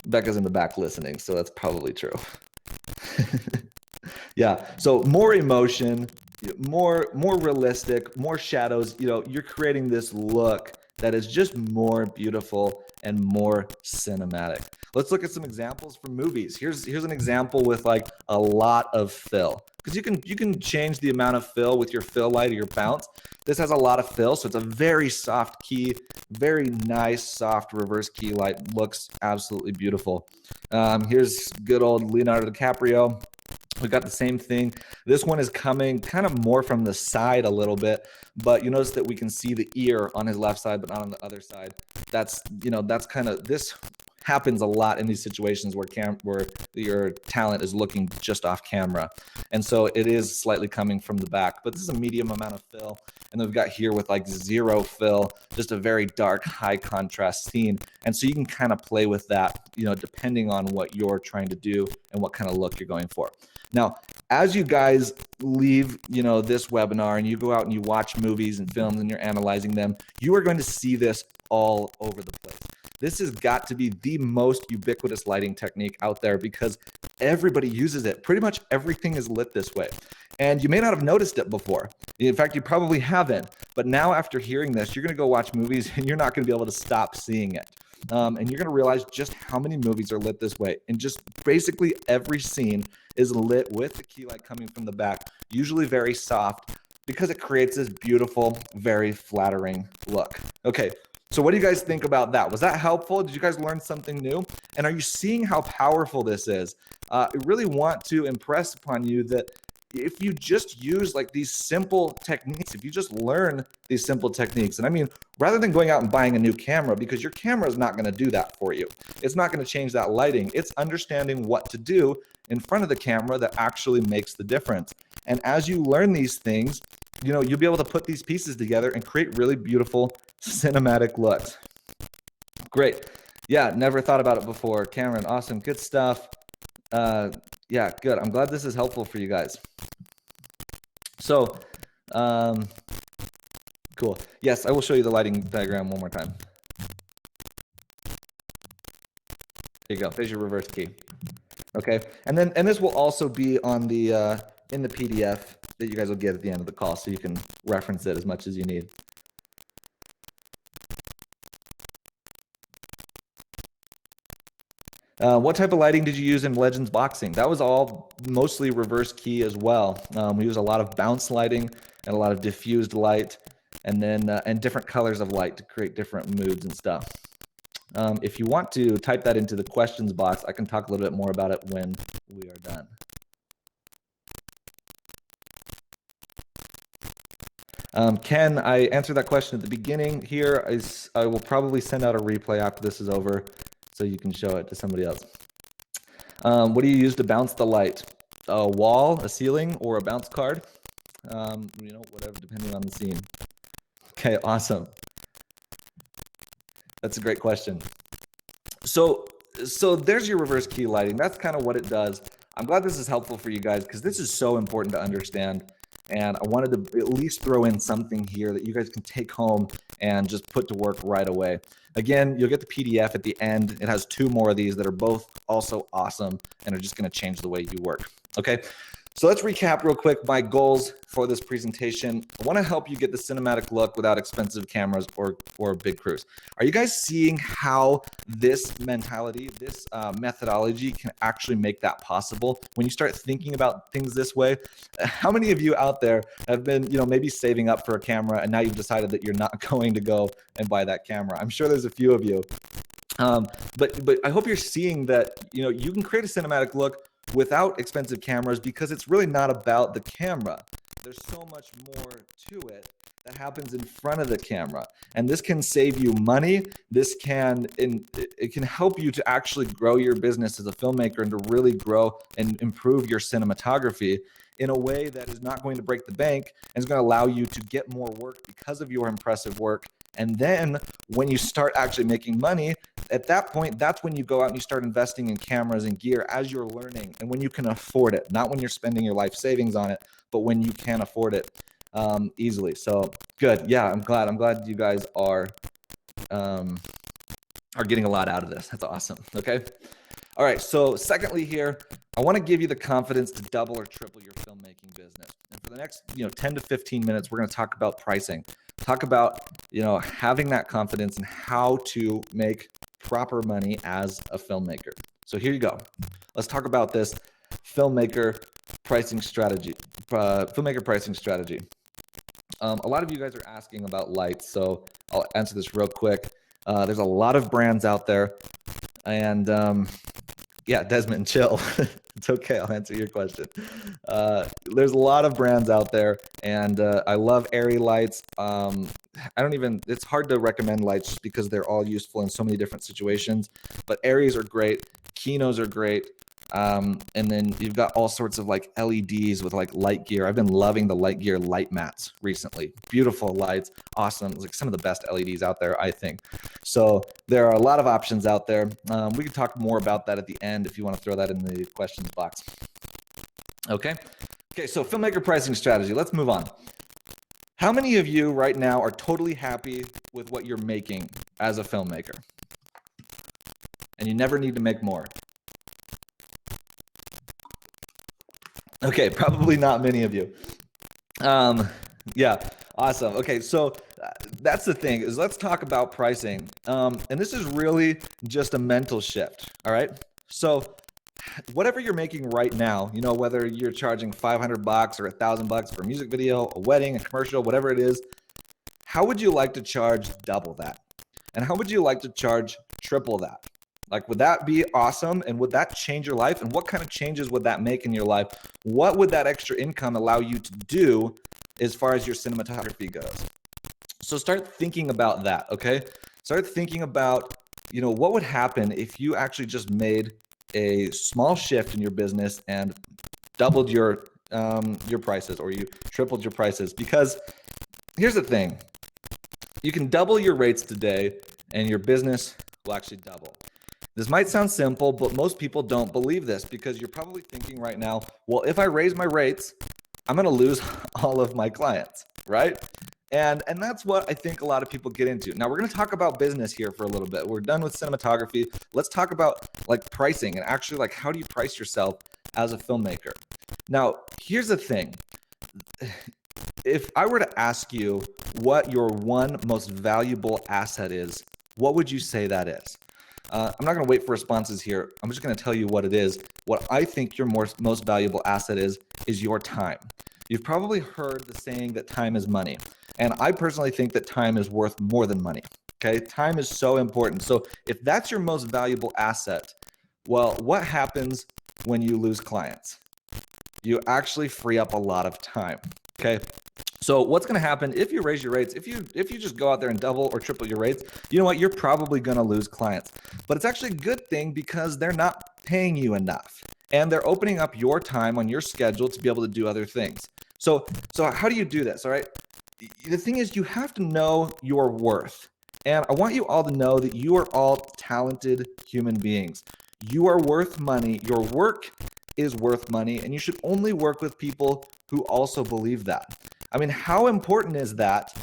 Becca's in the back listening, so that's probably true. Yeah. So more emotion, more realistic, more shadows. You know, you're creating this look that is just more beautiful and more cinematic. Let's look at some examples from movies. Here's an example with like a lot of fill, because you can change the amount of fill with your fill light or your bounce. This has a lot of fill, so it's a very soft key, very nice soft reverse key light. Looks absolutely beautiful. Here's good old Leonardo DiCaprio. We got the same thing. This one is coming kind of more from the side a little bit, but you notice that we can see the ear on his left side, but not on the other side. That's kind of, this happens a lot in these situations where your talent is looking just off camera. And so it is slightly coming from the back, but this is a medium amount of fill. And then we've got here with like 0 fill, just a very dark, high contrast scene. And so you can kind of play with that, you know, depending on what you're trying to do and what kind of look you're going for. Now, as you guys leave, you know, this webinar and you go out and you watch movies and films and you're analyzing them, you are going to see this all over the place. This has got to be the most ubiquitous lighting technique out there because everybody uses it. Pretty much everything is lit this way. And you may not have noticed it before. In fact, you probably haven't. But now after hearing this, you're going to go watch movies and you're not going to be able to stop seeing it. And you're going to realize just how many movies are lit this way. And just basically every scene is lit with the key light coming from the back, usually very soft, because it creates this beautiful, very flattering look. Okay. So what do you guys think about that? Was that helpful? Did you guys learn something new? And are you seeing how powerful this is? I really want to impress upon you that if you just use like these simple techniques, if you just learn these simple techniques, and I mean, rather than going out and buying a new camera, because your camera is not going to do that for you. It's not going to change that lighting. It's understanding what to do in front of the camera that actually makes the difference. And as you learn these things, you know, you'll be able to put these pieces together and create really beautiful cinematic looks. Great. Yeah, never thought about it before. Cameron, awesome. Good stuff. Yeah, good. I'm glad this is helpful for you guys. So, cool. Yes, I will show you the lighting diagram one more time. There you go. There's your reverse key. Okay, and this will also be on the in the PDF that you guys will get at the end of the call, so you can reference it as much as you need. What type of lighting did you use in Legends Boxing? That was all mostly reverse key as well. We use a lot of bounce lighting and a lot of diffused light, and then and different colors of light to create different moods and stuff. If you want to type that into the questions box, I can talk a little bit more about it when we are done. Ken, I answered that question at the beginning. Here, I will probably send out a replay after this is over, so you can show it to somebody else. What do you use to bounce the light? A wall, a ceiling, or a bounce card? You know, whatever, depending on the scene. Okay, awesome. That's a great question. So there's your reverse key lighting. That's kind of what it does. I'm glad this is helpful for you guys because this is so important to understand. And I wanted to at least throw in something here that you guys can take home and just put to work right away. Again, you'll get the PDF at the end. It has 2 more of these that are both also awesome and are just going to change the way you work. Okay, so let's recap real quick my goals for this presentation. I want to help you get the cinematic look without expensive cameras or big crews. Are you guys seeing how this mentality, this methodology can actually make that possible? When you start thinking about things this way, how many of you out there have been, you know, maybe saving up for a camera and now you've decided that you're not going to go and buy that camera? I'm sure there's a few of you. But I hope you're seeing that, you know, you can create a cinematic look without expensive cameras because it's really not about the camera. There's so much more to it that happens in front of the camera, and this can save you money. This can it can help you to actually grow your business as a filmmaker and to really grow and improve your cinematography in a way that is not going to break the bank and is going to allow you to get more work because of your impressive work. And then when you start actually making money, at that point, that's when you go out and you start investing in cameras and gear as you're learning and when you can afford it, not when you're spending your life savings on it, but when you can afford it easily. So good. Yeah, I'm glad you guys are getting a lot out of this. That's awesome. Okay. All right. So secondly here, I want to give you the confidence to double or triple your filmmaking business. And for the next 10 to 15 minutes, we're going to talk about pricing, talk about having that confidence and how to make proper money as a filmmaker. So here you go. Let's talk about this filmmaker pricing strategy. A lot of you guys are asking about lights, so I'll answer this real quick. There's a lot of brands out there, and Desmond, chill. It's okay. I'll answer your question. There's a lot of brands out there, and I love ARRI lights. It's hard to recommend lights just because they're all useful in so many different situations, but ARRIs are great. Kinos are great. And then you've got all sorts of like LEDs with like light gear. I've been loving the light gear light mats recently. Beautiful lights, awesome. It's like some of the best LEDs out there, I think. So there are a lot of options out there. We can talk more about that at the end if you want to throw that in the questions box. Okay, so filmmaker pricing strategy. Let's move on. How many of you right now are totally happy with what you're making as a filmmaker? And you never need to make more. Okay, probably not many of you. Yeah, awesome. Okay, so that's the thing is let's talk about pricing. And this is really just a mental shift, all right? So whatever you're making right now, whether you're charging $500 or $1,000 for a music video, a wedding, a commercial, whatever it is, how would you like to charge double that? And how would you like to charge triple that? Like, would that be awesome? And would that change your life? And what kind of changes would that make in your life? What would that extra income allow you to do as far as your cinematography goes? So start thinking about that, okay? Start thinking about, what would happen if you actually just made a small shift in your business and doubled your prices, or you tripled your prices. Because here's the thing. You can double your rates today and your business will actually double. This might sound simple, but most people don't believe this because you're probably thinking right now, well, if I raise my rates, I'm going to lose all of my clients, right? And that's what I think a lot of people get into. Now, we're going to talk about business here for a little bit. We're done with cinematography. Let's talk about like pricing and actually like how do you price yourself as a filmmaker? Now, here's the thing. If I were to ask you what your one most valuable asset is, what would you say that is? I'm not going to wait for responses here. I'm just going to tell you what it is. What I think your most valuable asset is your time. You've probably heard the saying that time is money. And I personally think that time is worth more than money. Okay, time is so important. So if that's your most valuable asset, well, what happens when you lose clients? You actually free up a lot of time. Okay. So what's going to happen if you raise your rates, if you just go out there and double or triple your rates, you know what? You're probably going to lose clients. But it's actually a good thing because they're not paying you enough and they're opening up your time on your schedule to be able to do other things. So how do you do this? All right. The thing is, you have to know your worth. And I want you all to know that you are all talented human beings. You are worth money. Your work is worth money, and you should only work with people who also believe that. I mean, how important is that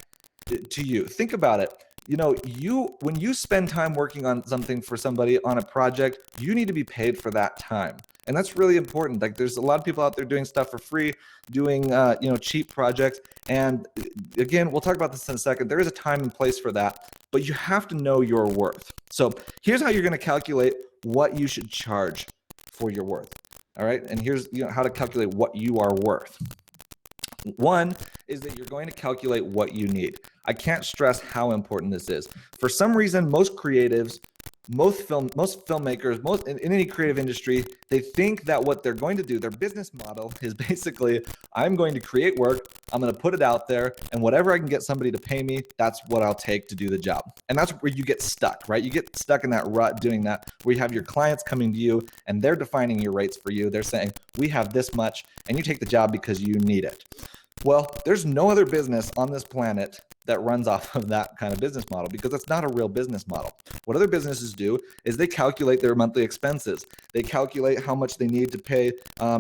to you? Think about it. When you spend time working on something for somebody on a project, you need to be paid for that time. And that's really important. Like, there's a lot of people out there doing stuff for free, doing cheap projects. And again, we'll talk about this in a second. There is a time and place for that, but you have to know your worth. So here's how you're going to calculate what you should charge for your worth. All right. And here's how to calculate what you are worth. One is that you're going to calculate what you need. I can't stress how important this is. For some reason, most creatives, most filmmakers, in any creative industry, they think that what they're going to do, their business model is basically, I'm going to create work, I'm going to put it out there, and whatever I can get somebody to pay me, that's what I'll take to do the job. And that's where you get stuck, right? You get stuck in that rut doing that, where you have your clients coming to you and they're defining your rates for you. They're saying, we have this much, and you take the job because you need it. Well, there's no other business on this planet that runs off of that kind of business model because it's not a real business model. What other businesses do is they calculate their monthly expenses. They calculate how much they need to pay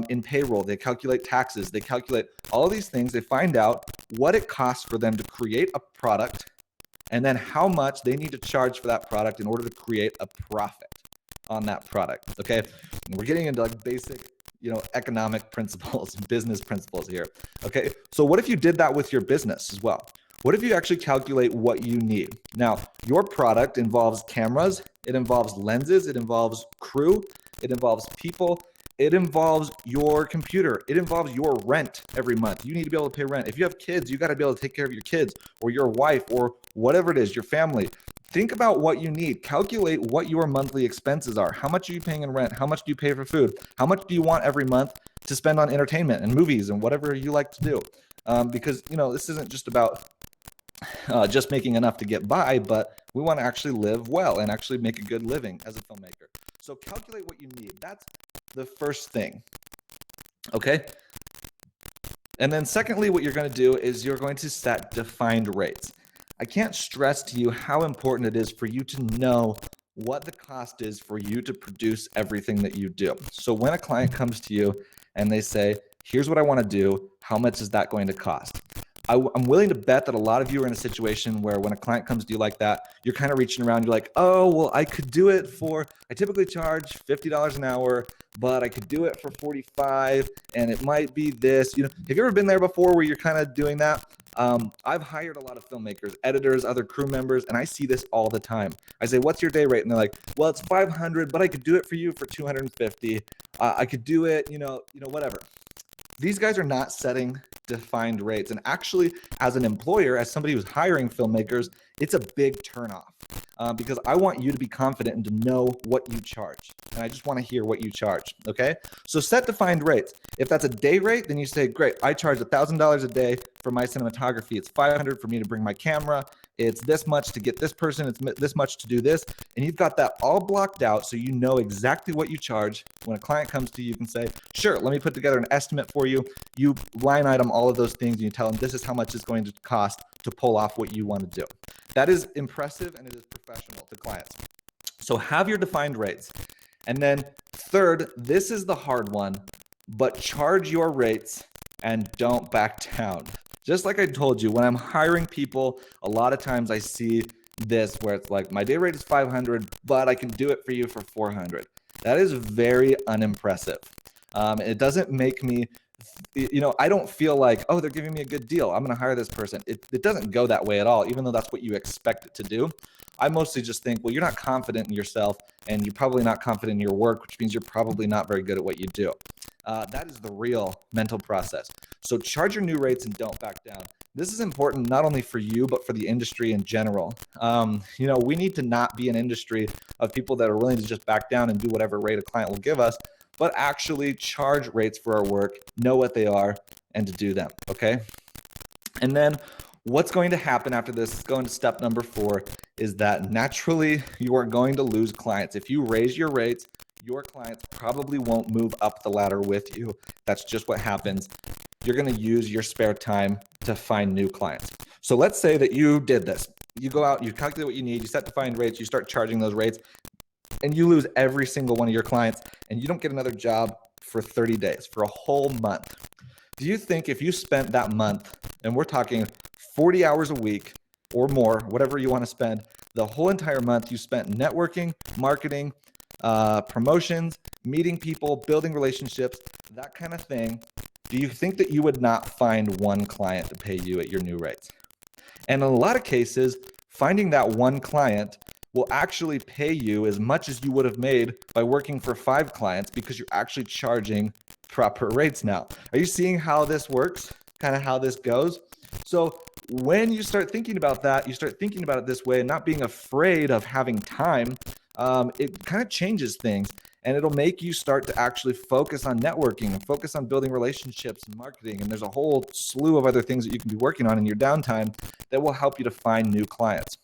in payroll. They calculate taxes. They calculate all of these things. They find out what it costs for them to create a product and then how much they need to charge for that product in order to create a profit on that product. Okay. And we're getting into like basic economic principles, business principles here. Okay. So what if you did that with your business as well? What if you actually calculate what you need? Now, your product involves cameras, it involves lenses, it involves crew, it involves people, it involves your computer, it involves your rent every month. You need to be able to pay rent. If you have kids, you got to be able to take care of your kids or your wife or whatever it is, your family. Think about what you need. Calculate what your monthly expenses are. How much are you paying in rent? How much do you pay for food? How much do you want every month to spend on entertainment and movies and whatever you like to do? Because, this isn't just about just making enough to get by, but we want to actually live well and actually make a good living as a filmmaker. So calculate what you need. That's the first thing. Okay. And then secondly, what you're going to do is you're going to set defined rates. I can't stress to you how important it is for you to know what the cost is for you to produce everything that you do. So when a client comes to you and they say, here's what I want to do, how much is that going to cost? I'm willing to bet that a lot of you are in a situation where when a client comes to you like that, you're kind of reaching around, you're like, oh, well, I could do it I typically charge $50 an hour, but I could do it for $45 and it might be this. Have you ever been there before where you're kind of doing that? I've hired a lot of filmmakers, editors, other crew members, and I see this all the time. I say, what's your day rate? And they're like, well, it's $500, but I could do it for you for $250. I could do it, whatever. These guys are not setting defined rates. And actually, as an employer, as somebody who's hiring filmmakers, it's a big turnoff because I want you to be confident and to know what you charge. And I just want to hear what you charge. Okay. So set defined rates. If that's a day rate, then you say, great, I charge $1,000 a day for my cinematography. It's $500 for me to bring my camera. It's this much to get this person. It's this much to do this. And you've got that all blocked out so you know exactly what you charge. When a client comes to you, you can say, sure, let me put together an estimate for you. You line item all of those things and you tell them this is how much it's going to cost to pull off what you want to do. That is impressive and it is professional to clients. So have your defined rates. And then third, this is the hard one, but charge your rates and don't back down. Just like I told you, when I'm hiring people, a lot of times I see this where it's like, my day rate is $500, but I can do it for you for $400. That is very unimpressive. It doesn't make me, I don't feel like, oh, they're giving me a good deal, I'm going to hire this person. It doesn't go that way at all, even though that's what you expect it to do. I mostly just think, well, you're not confident in yourself and you're probably not confident in your work, which means you're probably not very good at what you do. That is the real mental process. So charge your new rates and don't back down. This is important not only for you, but for the industry in general. We need to not be an industry of people that are willing to just back down and do whatever rate a client will give us, but actually charge rates for our work, know what they are, and to do them, okay? And then what's going to happen after this, going to step number 4, is that naturally you are going to lose clients. If you raise your rates, your clients probably won't move up the ladder with you. That's just what happens. You're going to use your spare time to find new clients. So let's say that you did this. You go out, you calculate what you need, you set defined rates, you start charging those rates, and you lose every single one of your clients, and you don't get another job for 30 days, for a whole month. Do you think if you spent that month, and we're talking 40 hours a week or more, whatever you want to spend, the whole entire month you spent networking, marketing, promotions, meeting people, building relationships, that kind of thing, do you think that you would not find one client to pay you at your new rates? And in a lot of cases, finding that one client will actually pay you as much as you would have made by working for 5 clients because you're actually charging proper rates now. Are you seeing how this works? Kind of how this goes? So when you start thinking about that, you start thinking about it this way and not being afraid of having time, it kind of changes things. And it'll make you start to actually focus on networking and focus on building relationships and marketing. And there's a whole slew of other things that you can be working on in your downtime that will help you to find new clients.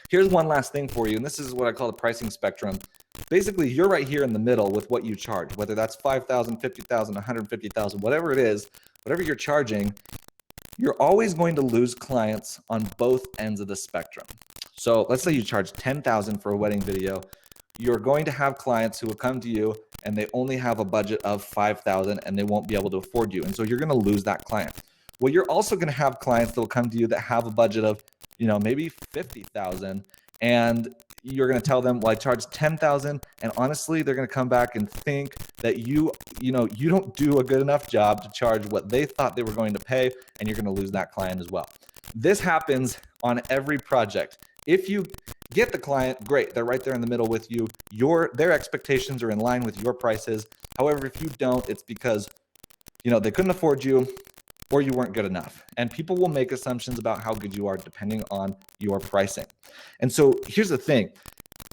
Here's one last thing for you, and this is what I call the pricing spectrum. Basically, you're right here in the middle with what you charge, whether that's $5,000, $50,000, $150,000, whatever it is, whatever you're charging, you're always going to lose clients on both ends of the spectrum. So let's say you charge $10,000 for a wedding video. You're going to have clients who will come to you and they only have a budget of $5,000 and they won't be able to afford you. And so you're going to lose that client. Well, you're also going to have clients that will come to you that have a budget of, maybe $50,000, and you're going to tell them, well, I charge $10,000, and honestly, they're going to come back and think that you don't do a good enough job to charge what they thought they were going to pay, and you're going to lose that client as well. This happens on every project. If you get the client, great, they're right there in the middle with you. Their expectations are in line with your prices. However, if you don't, it's because they couldn't afford you, or you weren't good enough. And people will make assumptions about how good you are depending on your pricing. And so here's the thing.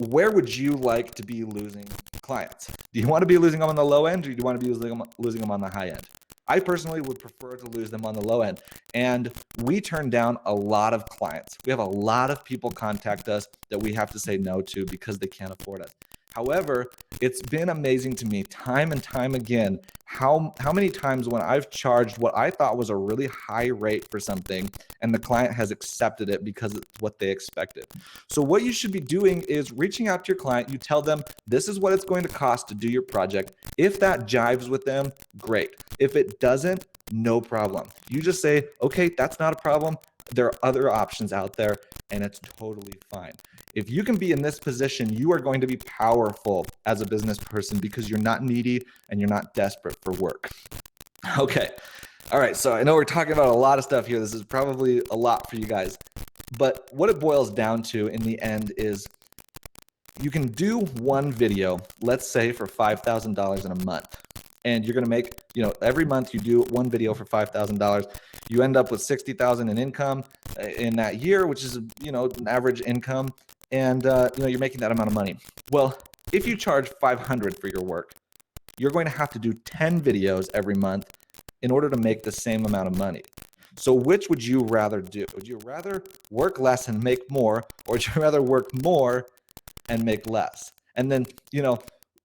Where would you like to be losing clients? Do you want to be losing them on the low end, or do you want to be losing them on the high end? I personally would prefer to lose them on the low end. And we turn down a lot of clients. We have a lot of people contact us that we have to say no to because they can't afford us. However, it's been amazing to me time and time again how many times when I've charged what I thought was a really high rate for something and the client has accepted it because it's what they expected. So what you should be doing is reaching out to your client. You tell them this is what it's going to cost to do your project. If that jives with them, great. If it doesn't, no problem. You just say, okay, that's not a problem. There are other options out there, and it's totally fine. If you can be in this position, you are going to be powerful as a business person because you're not needy and you're not desperate for work. Okay. All right. So I know we're talking about a lot of stuff here. This is probably a lot for you guys. But what it boils down to in the end is you can do one video, let's say for $5,000 in a month. And you're going to make, every month you do one video for $5,000. You end up with $60,000 in income in that year, which is, an average income. And, you're making that amount of money. Well, if you charge $500 for your work, you're going to have to do 10 videos every month in order to make the same amount of money. So which would you rather do? Would you rather work less and make more, or would you rather work more and make less? And then,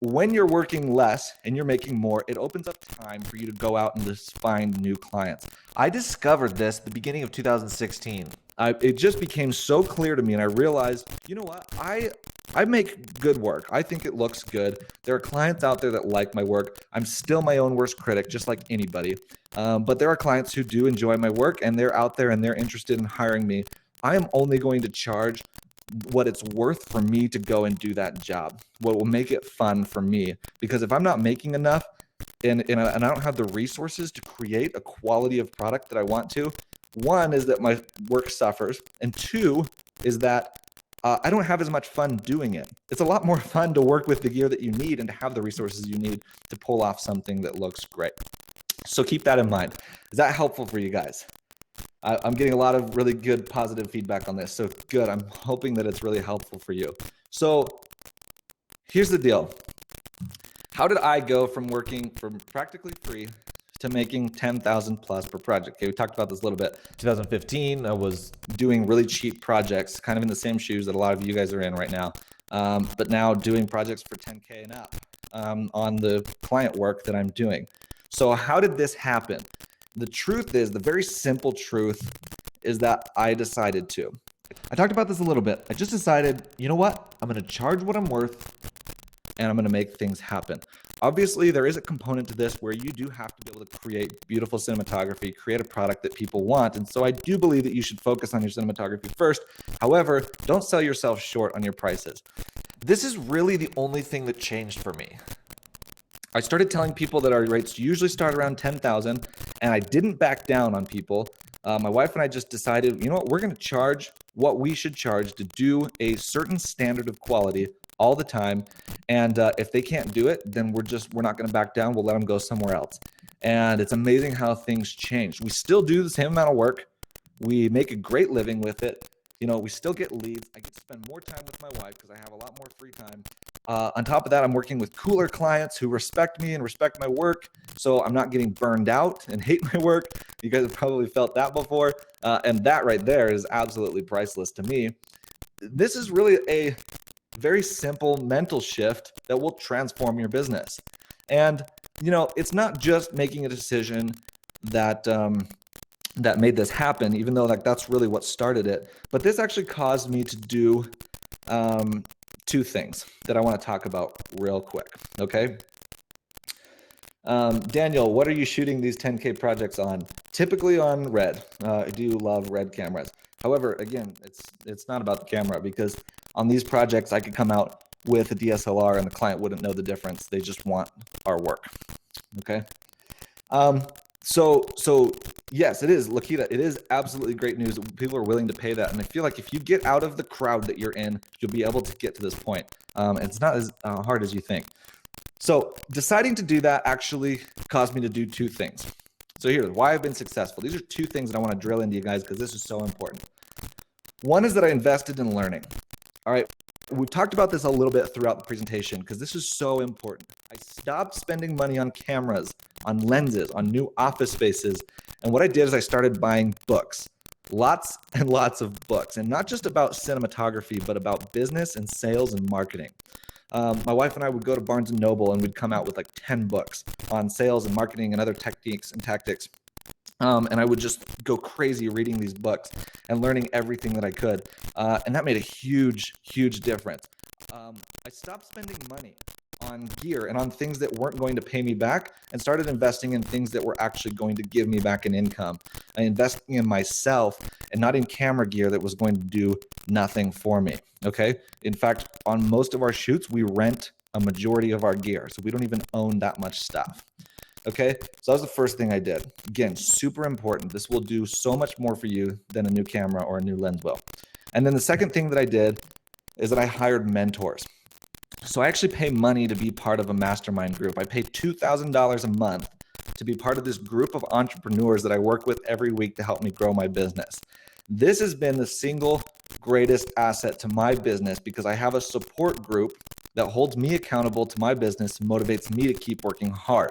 when you're working less and you're making more, it opens up time for you to go out and just find new clients. I discovered this at the beginning of 2016. It just became so clear to me, and I realized, you know what? I make good work. I think it looks good. There are clients out there that like my work. I'm still my own worst critic, just like anybody. But there are clients who do enjoy my work, and they're out there and they're interested in hiring me. I am only going to charge what it's worth for me to go and do that job, what will make it fun for me. Because if I'm not making enough and I don't have the resources to create a quality of product that I want to, one is that my work suffers, and two is that I don't have as much fun doing it. It's a lot more fun to work with the gear that you need and to have the resources you need to pull off something that looks great. So keep that in mind. Is that helpful for you guys? I'm getting a lot of really good positive feedback on this. So good. I'm hoping that it's really helpful for you. So here's the deal. How did I go from working for practically free to making $10,000 plus per project? Okay, we talked about this a little bit. 2015, I was doing really cheap projects, kind of in the same shoes that a lot of you guys are in right now. But now doing projects for 10K and up on the client work that I'm doing. So how did this happen? The truth is, the very simple truth is that I decided to. I talked about this a little bit. I just decided, you know what? I'm going to charge what I'm worth, and I'm going to make things happen. Obviously, there is a component to this where you do have to be able to create beautiful cinematography, create a product that people want. And so I do believe that you should focus on your cinematography first. However, don't sell yourself short on your prices. This is really the only thing that changed for me. I started telling people that our rates usually start around 10,000, and I didn't back down on people. My wife and I just decided, you know what, we're going to charge what we should charge to do a certain standard of quality all the time. And if they can't do it, then we're not going to back down. We'll let them go somewhere else. And it's amazing how things change. We still do the same amount of work. We make a great living with it. We still get leads. I get to spend more time with my wife because I have a lot more free time. On top of that, I'm working with cooler clients who respect me and respect my work. So I'm not getting burned out and hate my work. You guys have probably felt that before. And that right there is absolutely priceless to me. This is really a very simple mental shift that will transform your business. And, it's not just making a decision that made this happen, even though that's really what started it. But this actually caused me to do two things that I want to talk about real quick. Okay. Daniel, what are you shooting these 10K projects on? Typically on Red. I do love Red cameras. However, again, it's not about the camera, because on these projects I could come out with a DSLR, and the client wouldn't know the difference. They just want our work. Okay. So yes, it is, Lakita. It is absolutely great news that people are willing to pay that. And I feel like if you get out of the crowd that you're in, you'll be able to get to this point. It's not as hard as you think. So deciding to do that actually caused me to do two things. So here's why I've been successful. These are two things that I want to drill into you guys because this is so important. One is that I invested in learning. All right. We've talked about this a little bit throughout the presentation because this is so important. I stopped spending money on cameras, on lenses, on new office spaces. And what I did is I started buying books, lots and lots of books, and not just about cinematography, but about business and sales and marketing. My wife and I would go to Barnes & Noble and we'd come out with like 10 books on sales and marketing and other techniques and tactics. And I would just go crazy reading these books and learning everything that I could. And that made a huge, huge difference. I stopped spending money on gear and on things that weren't going to pay me back and started investing in things that were actually going to give me back an income. I investing in myself and not in camera gear that was going to do nothing for me. Okay. In fact, on most of our shoots, we rent a majority of our gear. So we don't even own that much stuff. Okay, so that was the first thing I did. Again, super important. This will do so much more for you than a new camera or a new lens will. And then the second thing that I did is that I hired mentors. So I actually pay money to be part of a mastermind group. I pay $2,000 a month to be part of this group of entrepreneurs that I work with every week to help me grow my business. This has been the single greatest asset to my business because I have a support group that holds me accountable to my business and motivates me to keep working hard.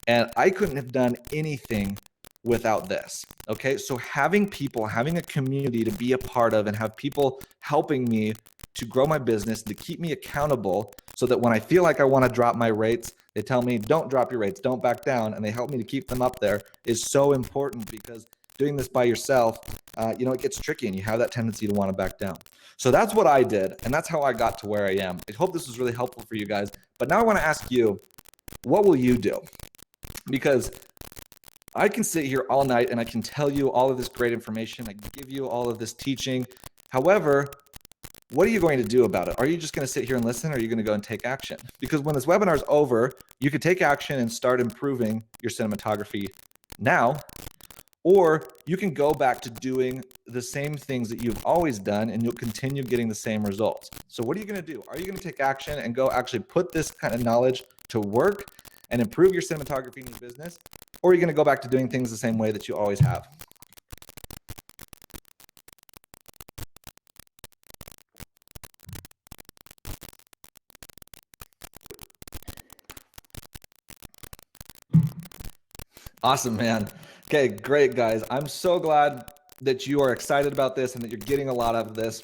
And I couldn't have done anything without this. Okay. So having people, having a community to be a part of and have people helping me to grow my business, to keep me accountable so that when I feel like I want to drop my rates, they tell me, don't drop your rates, don't back down. And they help me to keep them up there is so important because doing this by yourself, it gets tricky and you have that tendency to want to back down. So that's what I did. And that's how I got to where I am. I hope this was really helpful for you guys. But now I want to ask you, what will you do? Because I can sit here all night and I can tell you all of this great information. I can give you all of this teaching. However, what are you going to do about it? Are you just going to sit here and listen, or are you going to go and take action? Because when this webinar is over, you could take action and start improving your cinematography now, or you can go back to doing the same things that you've always done and you'll continue getting the same results. So what are you going to do? Are you going to take action and go actually put this kind of knowledge to work and improve your cinematography in your business? Or are you going to go back to doing things the same way that you always have? Awesome, man. Okay, great, guys. I'm so glad that you are excited about this and that you're getting a lot out of this.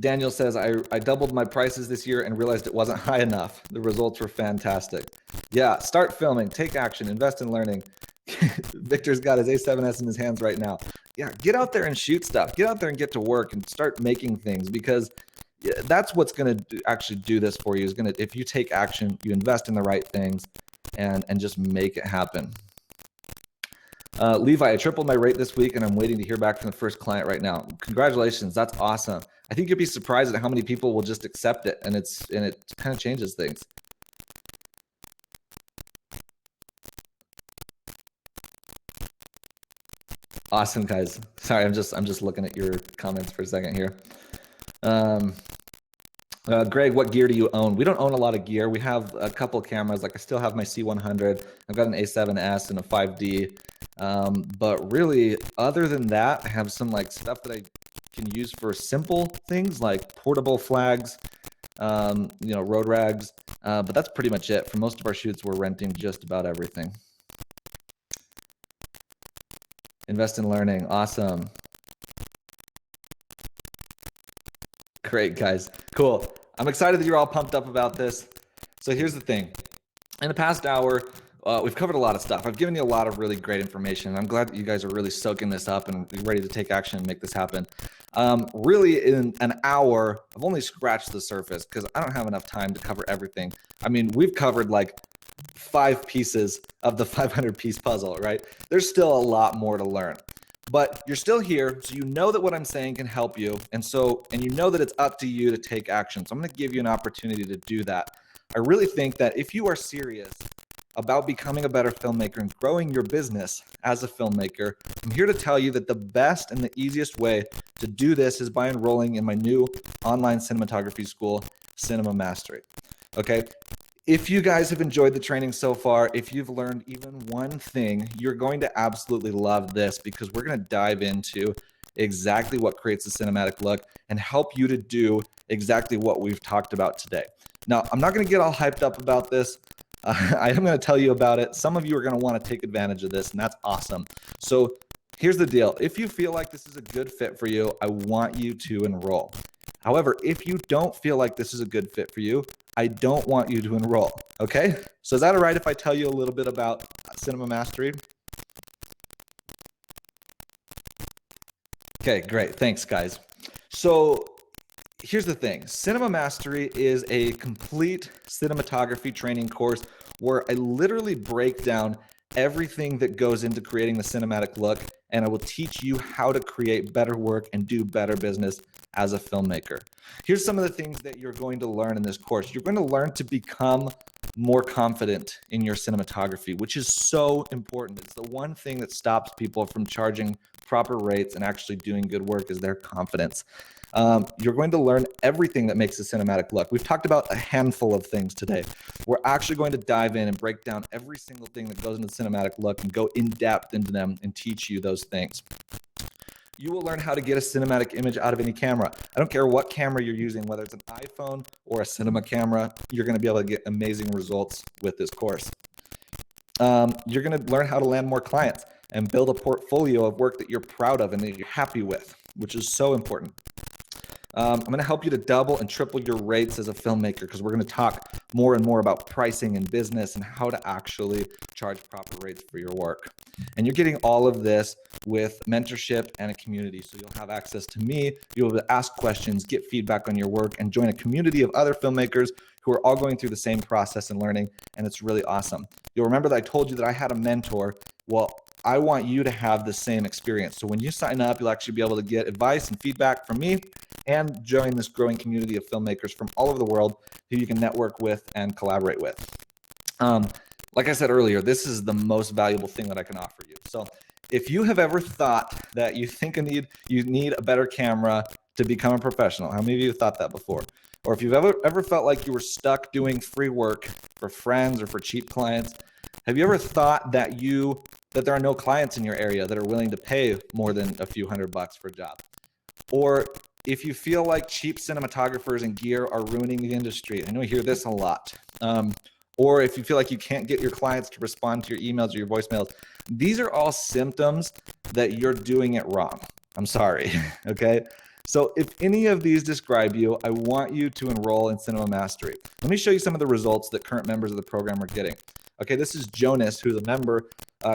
Daniel says, I doubled my prices this year and realized it wasn't high enough. The results were fantastic. Yeah, start filming, take action, invest in learning. Victor's got his A7S in his hands right now. Yeah, get out there and shoot stuff. Get out there and get to work and start making things, because that's what's going to actually do this for you. If you take action, you invest in the right things and just make it happen. Levi, I tripled my rate this week and I'm waiting to hear back from the first client right now. Congratulations. That's awesome. I think you'd be surprised at how many people will just accept it, and it kind of changes things. Awesome, guys. Sorry, I'm just looking at your comments for a second here. Greg, what gear do you own? We don't own a lot of gear. We have a couple of cameras. Like I still have my C100. I've got an A7S and a 5D. But really, other than that, I have some like stuff that I can use for simple things like portable flags, road rags. But that's pretty much it. For most of our shoots, we're renting just about everything. Invest in learning. Awesome. Great, guys. Cool. I'm excited that you're all pumped up about this. So here's the thing. In the past hour, we've covered a lot of stuff. I've given you a lot of really great information. I'm glad that you guys are really soaking this up and ready to take action and make this happen. Really, in an hour, I've only scratched the surface because I don't have enough time to cover everything. I mean, we've covered like 5 pieces of the 500-piece puzzle, right? There's still a lot more to learn. But you're still here, so you know that what I'm saying can help you. And you know that it's up to you to take action. So I'm going to give you an opportunity to do that. I really think that if you are serious about becoming a better filmmaker and growing your business as a filmmaker, I'm here to tell you that the best and the easiest way to do this is by enrolling in my new online cinematography school, Cinema Mastery. Okay? If you guys have enjoyed the training so far, if you've learned even one thing, you're going to absolutely love this, because we're going to dive into exactly what creates a cinematic look and help you to do exactly what we've talked about today. Now, I'm not going to get all hyped up about this. I am going to tell you about it. Some of you are going to want to take advantage of this, and that's awesome. So here's the deal. If you feel like this is a good fit for you, I want you to enroll. However, if you don't feel like this is a good fit for you, I don't want you to enroll, okay? So is that all right if I tell you a little bit about Cinema Mastery? Okay, great. Thanks, guys. So here's the thing. Cinema Mastery is a complete cinematography training course where I literally break down everything that goes into creating the cinematic look, and I will teach you how to create better work and do better business as a filmmaker. Here's some of the things that you're going to learn in this course. You're going to learn to become more confident in your cinematography, which is so important. It's the one thing that stops people from charging proper rates and actually doing good work, is their confidence. You're going to learn everything that makes a cinematic look. We've talked about a handful of things today. We're actually going to dive in and break down every single thing that goes into the cinematic look and go in depth into them and teach you those things. You will learn how to get a cinematic image out of any camera. I don't care what camera you're using, whether it's an iPhone or a cinema camera, you're going to be able to get amazing results with this course. You're going to learn how to land more clients and build a portfolio of work that you're proud of and that you're happy with, which is so important. I'm going to help you to double and triple your rates as a filmmaker, because we're going to talk more and more about pricing and business and how to actually charge proper rates for your work. And you're getting all of this with mentorship and a community. So you'll have access to me, you'll be able to ask questions, get feedback on your work, and join a community of other filmmakers who are all going through the same process and learning, and it's really awesome. You'll remember that I told you that I had a mentor. Well, I want you to have the same experience. So when you sign up, you'll actually be able to get advice and feedback from me and join this growing community of filmmakers from all over the world who you can network with and collaborate with. Like I said earlier, this is the most valuable thing that I can offer you. So if you have ever thought that you think you need a better camera to become a professional, how many of you have thought that before? Or if you've ever felt like you were stuck doing free work for friends or for cheap clients, have you ever thought that there are no clients in your area that are willing to pay more than a few $100 for a job? Or if you feel like cheap cinematographers and gear are ruining the industry, I know you hear this a lot. Or if you feel like you can't get your clients to respond to your emails or your voicemails, these are all symptoms that you're doing it wrong. I'm sorry, okay? So if any of these describe you, I want you to enroll in Cinema Mastery. Let me show you some of the results that current members of the program are getting. Okay, this is Jonas, who's a member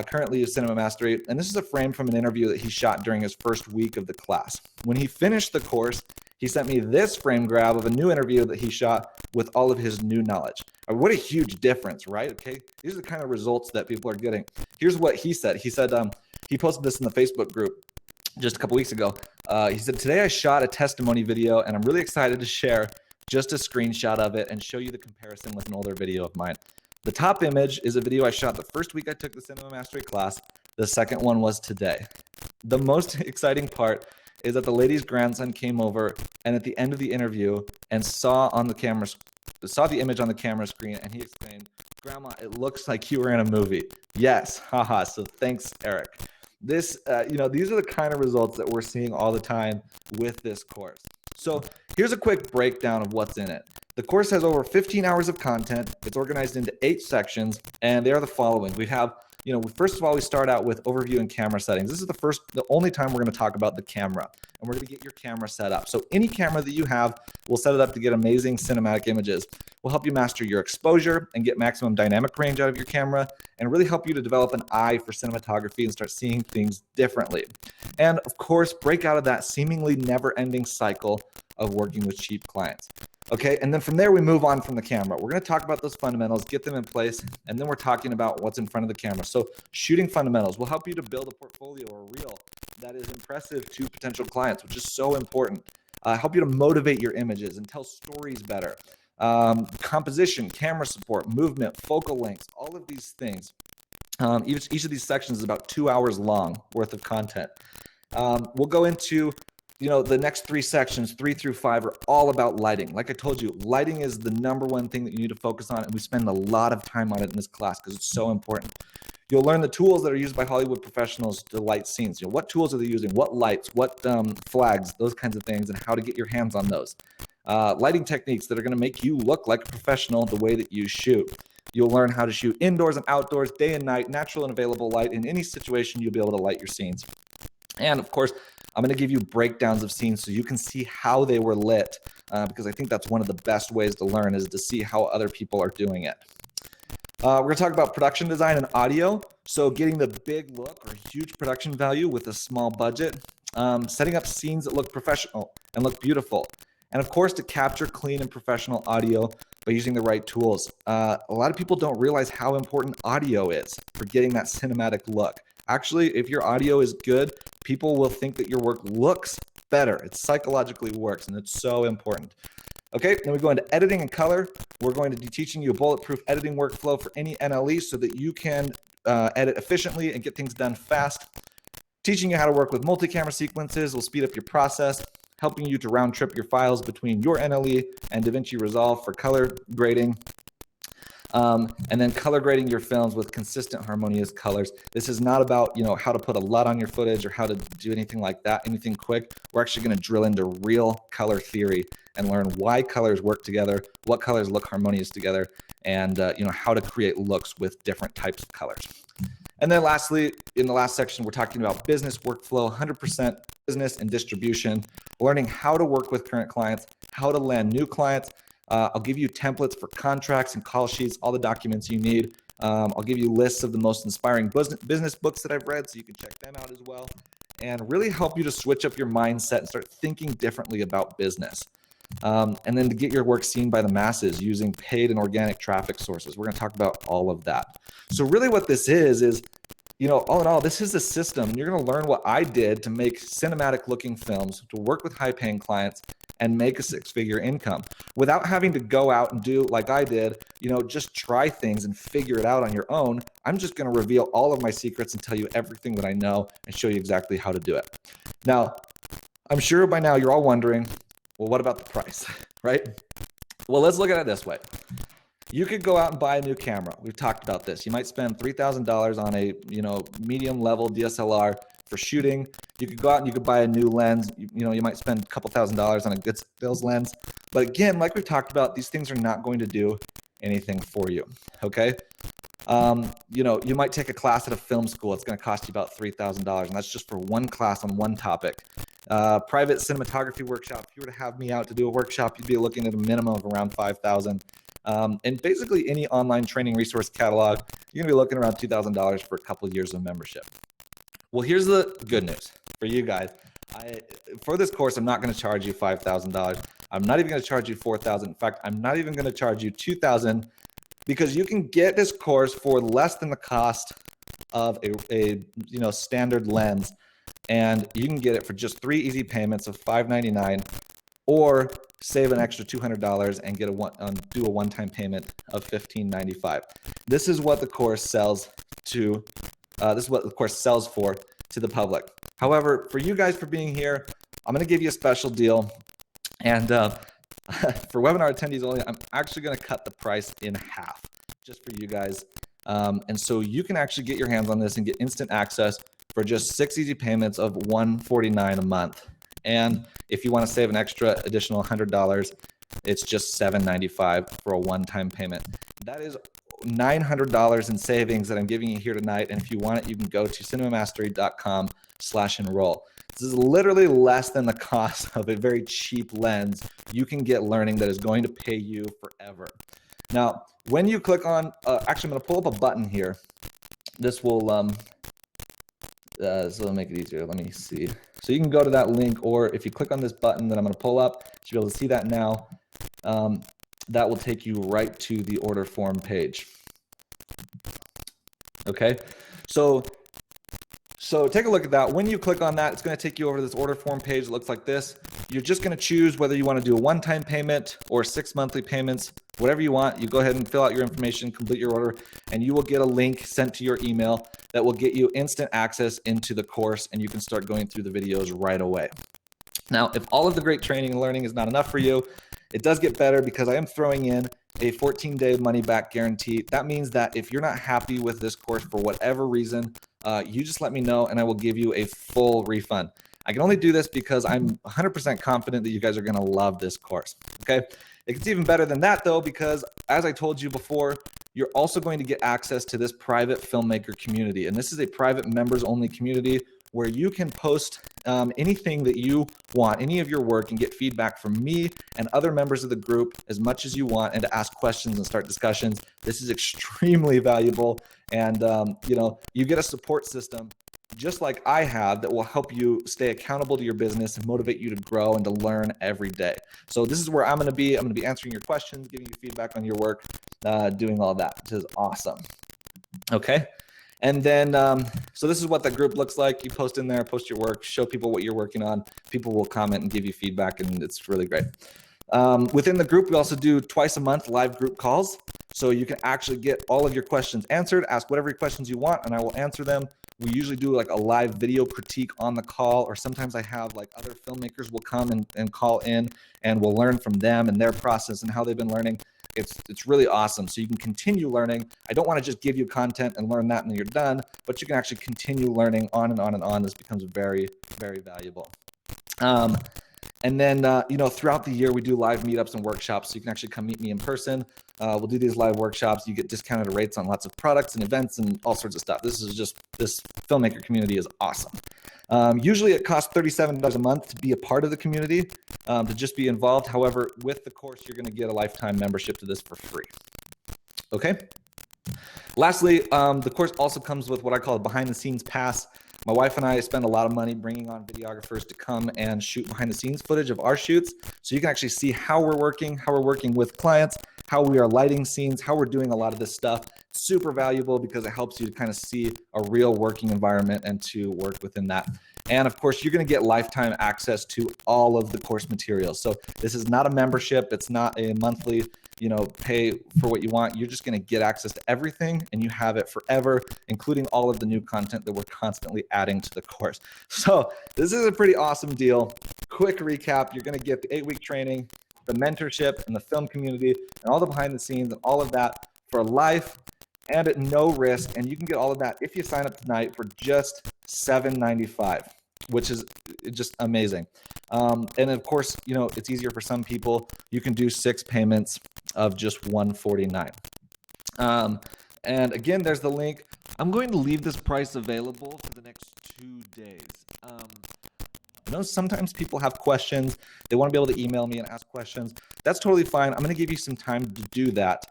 currently of Cinema Mastery, and this is a frame from an interview that he shot during his first week of the class. When he finished the course, he sent me this frame grab of a new interview that he shot with all of his new knowledge. What a huge difference, right? Okay, these are the kind of results that people are getting. Here's what he said. He said, he posted this in the Facebook group just a couple weeks ago. He said, today I shot a testimony video and I'm really excited to share just a screenshot of it and show you the comparison with an older video of mine. The top image is a video I shot the first week I took the Cinema Mastery class. The second one was today. The most exciting part is that the lady's grandson came over and at the end of the interview and saw the image on the camera screen, and he exclaimed, "Grandma, it looks like you were in a movie." Yes, haha. So thanks, Eric. This, these are the kind of results that we're seeing all the time with this course. So here's a quick breakdown of what's in it. The course has over 15 hours of content. It's organized into 8 sections, and they are the following. We have, first of all, we start out with overview and camera settings. This is the only time we're going to talk about the camera, and we're going to get your camera set up. So any camera that you have, we'll set it up to get amazing cinematic images. We'll help you master your exposure and get maximum dynamic range out of your camera, and really help you to develop an eye for cinematography and start seeing things differently. And of course, break out of that seemingly never-ending cycle of working with cheap clients. Okay, and then from there we move on from the camera. We're going to talk about those fundamentals, get them in place, and then we're talking about what's in front of the camera. So shooting fundamentals will help you to build a portfolio or a reel that is impressive to potential clients, which is so important. Help you to motivate your images and tell stories better. Composition, camera support, movement, focal lengths, all of these things. Each of these sections is about 2 hours long worth of content. We'll go into, the next 3 sections, 3 through 5, are all about lighting. Like I told you, lighting is the number one thing that you need to focus on, and we spend a lot of time on it in this class because it's so important. You'll learn the tools that are used by Hollywood professionals to light scenes. What tools are they using? What lights? What flags? Those kinds of things, and how to get your hands on those. Lighting techniques that are going to make you look like a professional the way that you shoot. You'll learn how to shoot indoors and outdoors, day and night, natural and available light. In any situation, you'll be able to light your scenes. And of course, I'm going to give you breakdowns of scenes so you can see how they were lit, because I think that's one of the best ways to learn, is to see how other people are doing it. We're going to talk about production design and audio. So getting the big look or huge production value with a small budget, setting up scenes that look professional and look beautiful. And of course, to capture clean and professional audio by using the right tools. A lot of people don't realize how important audio is for getting that cinematic look. Actually, if your audio is good, people will think that your work looks better. It psychologically works, and it's so important. Okay, then we go into editing and color. We're going to be teaching you a bulletproof editing workflow for any NLE so that you can edit efficiently and get things done fast. Teaching you how to work with multi-camera sequences will speed up your process, helping you to round trip your files between your NLE and DaVinci Resolve for color grading. And then color grading your films with consistent, harmonious colors. This is not about, how to put a LUT on your footage or how to do anything like that, anything quick. We're actually going to drill into real color theory and learn why colors work together, what colors look harmonious together, and how to create looks with different types of colors. And then lastly, in the last section, we're talking about business workflow, 100% business and distribution, learning how to work with current clients, how to land new clients. I'll give you templates for contracts and call sheets, all the documents you need. I'll give you lists of the most inspiring business books that I've read so you can check them out as well, and really help you to switch up your mindset and start thinking differently about business. And then to get your work seen by the masses using paid and organic traffic sources. We're going to talk about all of that. So really what this is, all in all, this is a system. You're going to learn what I did to make cinematic looking films, to work with high paying clients and make a 6-figure income without having to go out and do like I did, just try things and figure it out on your own. I'm just going to reveal all of my secrets and tell you everything that I know and show you exactly how to do it. Now, I'm sure by now you're all wondering, well, what about the price, right? Well, let's look at it this way. You could go out and buy a new camera. We've talked about this. You might spend $3,000 on a, medium level DSLR for shooting. You could go out and you could buy a new lens. You might spend a couple $1,000s on a good stills lens. But again, like we've talked about, these things are not going to do anything for you. Okay. You might take a class at a film school. It's going to cost you about $3,000, and that's just for one class on one topic. Private cinematography workshop. If you were to have me out to do a workshop, you'd be looking at a minimum of around $5,000. And basically any online training resource catalog, you're gonna be looking around $2,000 for a couple of years of membership. Well, here's the good news for you guys. For this course, I'm not gonna charge you $5,000. I'm not even gonna charge you $4,000. In fact, I'm not even gonna charge you $2,000, because you can get this course for less than the cost of a standard lens, and you can get it for just 3 easy payments of $599, or save an extra $200 and get do a one-time payment of $1,595. This is what the course sells to. This is what the course sells for to the public. However, for you guys for being here, I'm going to give you a special deal, and for webinar attendees only, I'm actually going to cut the price in half just for you guys, and so you can actually get your hands on this and get instant access for just 6 easy payments of $149 a month. And if you want to save an extra additional $100, it's just $795 for a one-time payment. That is $900 in savings that I'm giving you here tonight. And if you want it, you can go to cinemamastery.com/enroll. This is literally less than the cost of a very cheap lens. You can get learning that is going to pay you forever. Now, when you click on, actually, I'm going to pull up a button here. This will, so it'll make it easier. Let me see. So you can go to that link, or if you click on this button that I'm going to pull up, you should be able to see that now. That will take you right to the order form page. Okay, so So take a look at that. When you click on that, it's going to take you over to this order form page. It looks like this. You're just going to choose whether you want to do a one-time payment or 6 monthly payments, whatever you want. You go ahead and fill out your information, complete your order, and you will get a link sent to your email that will get you instant access into the course, and you can start going through the videos right away. Now, if all of the great training and learning is not enough for you, it does get better because I am throwing in a 14-day money-back guarantee. That means that if you're not happy with this course for whatever reason, you just let me know and I will give you a full refund. I can only do this because I'm 100% confident that you guys are going to love this course. Okay. It gets even better than that though, because as I told you before, you're also going to get access to this private filmmaker community. And this is a private members only community where you can post anything that you want, any of your work, and get feedback from me and other members of the group as much as you want, and to ask questions and start discussions. This is extremely valuable. And you get a support system just like I have that will help you stay accountable to your business and motivate you to grow and to learn every day. So this is where I'm going to be. I'm going to be answering your questions, giving you feedback on your work, doing all that, which is awesome. Okay. And then, so this is what the group looks like. You post in there, post your work, show people what you're working on. People will comment and give you feedback, and it's really great. Within the group, we also do twice a month live group calls. So you can actually get all of your questions answered, ask whatever questions you want, and I will answer them. We usually do like a live video critique on the call, or sometimes I have like other filmmakers will come and call in, and we'll learn from them and their process and how they've been learning. It's really awesome. So you can continue learning. I don't want to just give you content and learn that and then you're done, but you can actually continue learning on and on and on. This becomes very, very valuable. And then, throughout the year, we do live meetups and workshops. So you can actually come meet me in person. We'll do these live workshops. You get discounted rates on lots of products and events and all sorts of stuff. This filmmaker community is awesome. Usually it costs $37 a month to be a part of the community, to just be involved. However, with the course, you're going to get a lifetime membership to this for free. Okay. Lastly, the course also comes with what I call a behind the scenes pass. My wife and I spend a lot of money bringing on videographers to come and shoot behind the scenes footage of our shoots. So you can actually see how we're working with clients, how we are lighting scenes, how we're doing a lot of this stuff. Super valuable because it helps you to kind of see a real working environment and to work within that. And of course, you're going to get lifetime access to all of the course materials. So this is not a membership. It's not a monthly, pay for what you want. You're just going to get access to everything and you have it forever, including all of the new content that we're constantly adding to the course. So this is a pretty awesome deal. Quick recap. You're going to get the 8-week training, the mentorship and the film community and all the behind the scenes and all of that for life and at no risk. And you can get all of that if you sign up tonight for just $7.95, which is just amazing. And of course, it's easier for some people. You can do 6 payments of just $149. And again, there's the link. I'm going to leave this price available for the next 2 days. I know sometimes people have questions. They want to be able to email me and ask questions. That's totally fine. I'm going to give you some time to do that,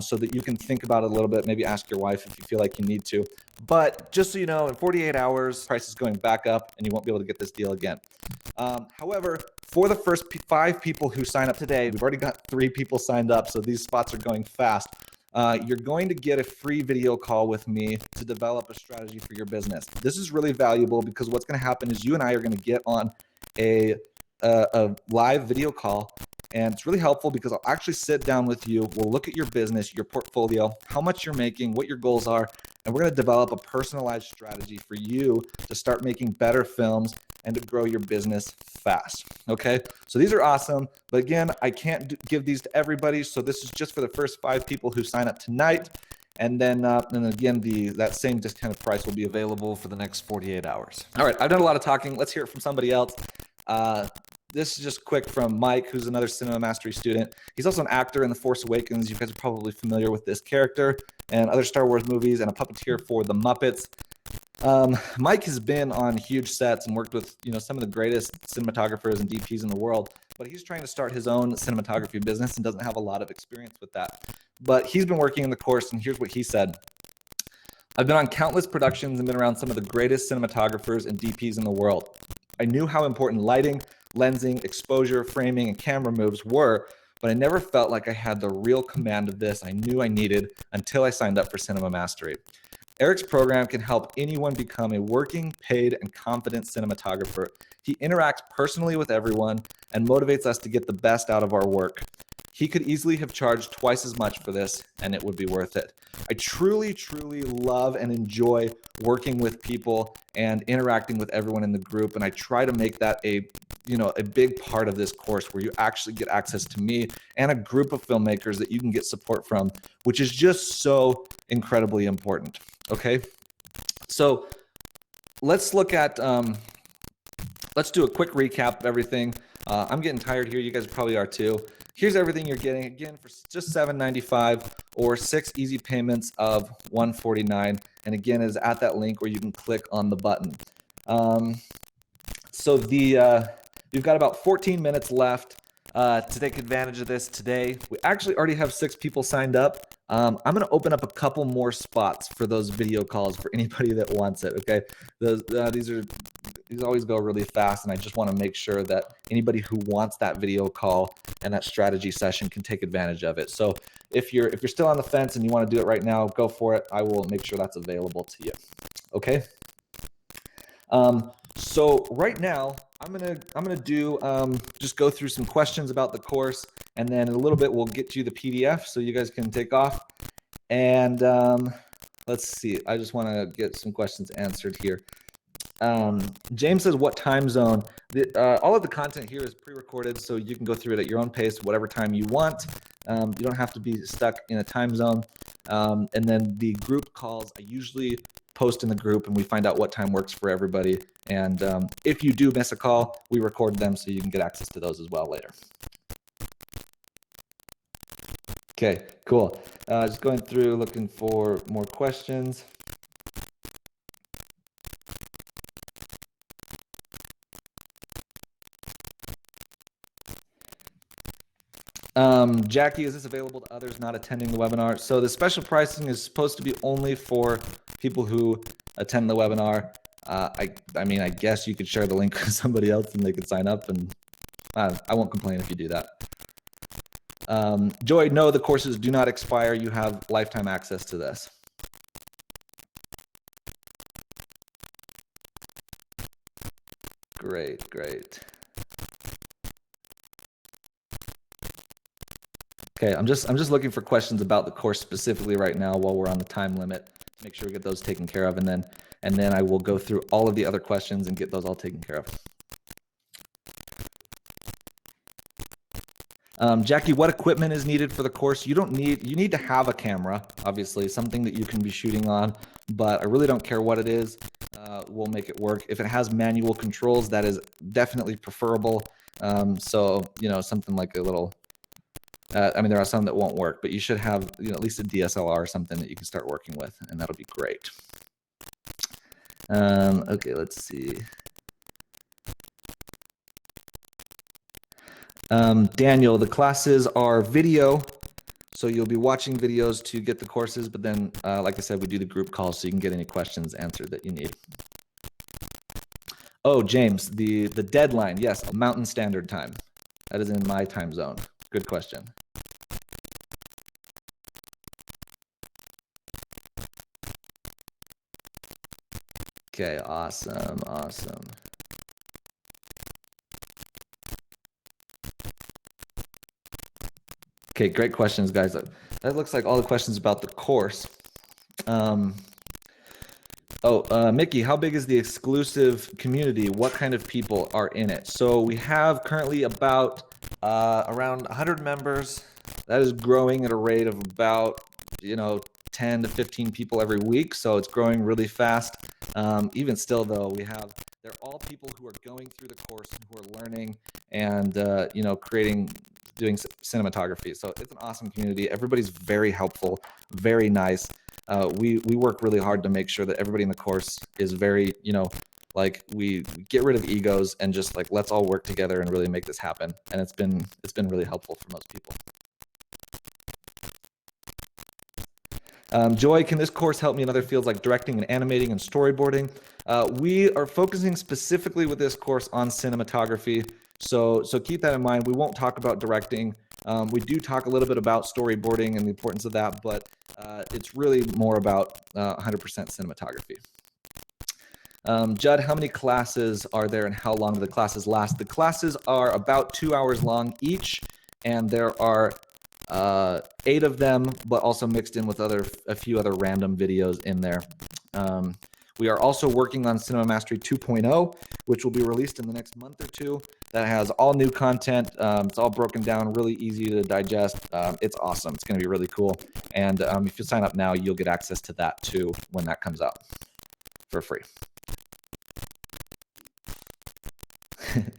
so that you can think about it a little bit. Maybe ask your wife if you feel like you need to. But just so you know, in 48 hours, price is going back up and you won't be able to get this deal again. However, for the first 5 people who sign up today, we've already got 3 people signed up, so these spots are going fast. You're going to get a free video call with me to develop a strategy for your business. This is really valuable because what's going to happen is you and I are going to get on a live video call, and it's really helpful because I'll actually sit down with you. We'll look at your business, your portfolio, how much you're making, what your goals are, and we're going to develop a personalized strategy for you to start making better films and to grow your business fast. Okay, so these are awesome, but again, I can't give these to everybody, so this is just for the first 5 people who sign up tonight. And then again, that same discounted price will be available for the next 48 hours. All right, I've done a lot of talking. Let's hear it from somebody else. This is just quick from Mike, who's another Cinema Mastery student. He's also an actor in The Force Awakens. You guys are probably familiar with this character and other Star Wars movies, and a puppeteer for The Muppets. Mike has been on huge sets and worked with some of the greatest cinematographers and DPs in the world, but he's trying to start his own cinematography business and doesn't have a lot of experience with that. But he's been working in the course, and here's what he said. I've been on countless productions and been around some of the greatest cinematographers and DPs in the world. I knew how important lighting, lensing, exposure, framing, and camera moves were, but I never felt like I had the real command of this I knew I needed until I signed up for Cinema Mastery. Eric's program can help anyone become a working, paid, and confident cinematographer. He interacts personally with everyone and motivates us to get the best out of our work. He could easily have charged twice as much for this, and it would be worth it. I truly, truly love and enjoy working with people and interacting with everyone in the group, and I try to make that a big part of this course where you actually get access to me and a group of filmmakers that you can get support from, which is just so incredibly important. Okay, so let's look at let's do a quick recap of everything. I'm getting tired here. You guys probably are too. Here's everything you're getting, again, for just $7.95 or 6 easy payments of $149. And again, is at that link where you can click on the button. So you've got about 14 minutes left to take advantage of this today. We actually already have 6 people signed up. I'm going to open up a couple more spots for those video calls for anybody that wants it. Okay, these always go really fast, and I just want to make sure that anybody who wants that video call and that strategy session can take advantage of it. So if you're still on the fence and you want to do it right now, go for it. I will make sure that's available to you. Okay. So right now I'm gonna do just go through some questions about the course, and then in a little bit we'll get you the PDF so you guys can take off. And let's see. I just want to get some questions answered here. James says, what time zone? All of the content here is pre-recorded, so you can go through it at your own pace, whatever time you want. You don't have to be stuck in a time zone. And then the group calls, I usually post in the group, and we find out what time works for everybody. And if you do miss a call, we record them so you can get access to those as well later. Okay, cool. Just going through, looking for more questions. Jackie, is this available to others not attending the webinar? So the special pricing is supposed to be only for people who attend the webinar. I mean, I guess you could share the link with somebody else and they could sign up, and I won't complain if you do that. Joy, no, the courses do not expire. You have lifetime access to this. Great, great. Okay, I'm just looking for questions about the course specifically right now while we're on the time limit to make sure we get those taken care of, and then I will go through all of the other questions and get those all taken care of. Jackie, what equipment is needed for the course? You need to have a camera, obviously, something that you can be shooting on, but I really don't care what it is. We'll make it work. If it has manual controls, that is definitely preferable. So, something like a little, I mean, there are some that won't work, but you should have, at least a DSLR or something that you can start working with, and that'll be great. Okay, let's see. Daniel, the classes are video, so you'll be watching videos to get the courses, but then, like I said, we do the group calls so you can get any questions answered that you need. Oh, James, the deadline, yes, Mountain Standard Time. That is in my time zone. Good question. Okay, awesome, awesome. Okay, great questions, guys. That looks like all the questions about the course. Mickey, how big is the exclusive community? What kind of people are in it? So we have currently about around 100 members. That is growing at a rate of about 10 to 15 people every week. So it's growing really fast. Even still, though, they're all people who are going through the course and who are learning and doing cinematography. So it's an awesome community. Everybody's very helpful, very nice. We work really hard to make sure that everybody in the course is very, we get rid of egos and just let's all work together and really make this happen. And it's been really helpful for most people. Joy, can this course help me in other fields like directing and animating and storyboarding? We are focusing specifically with this course on cinematography. So keep that in mind. We won't talk about directing. We do talk a little bit about storyboarding and the importance of that, but It's really more about 100% cinematography. Judd, how many classes are there and how long do the classes last? The classes are about 2 hours long each, and there are 8 of them, but also mixed in with a few other random videos in there. We are also working on Cinema Mastery 2.0, which will be released in the next month or two. That has all new content. It's all broken down, really easy to digest. It's awesome. It's going to be really cool. And if you sign up now, you'll get access to that too when that comes out for free.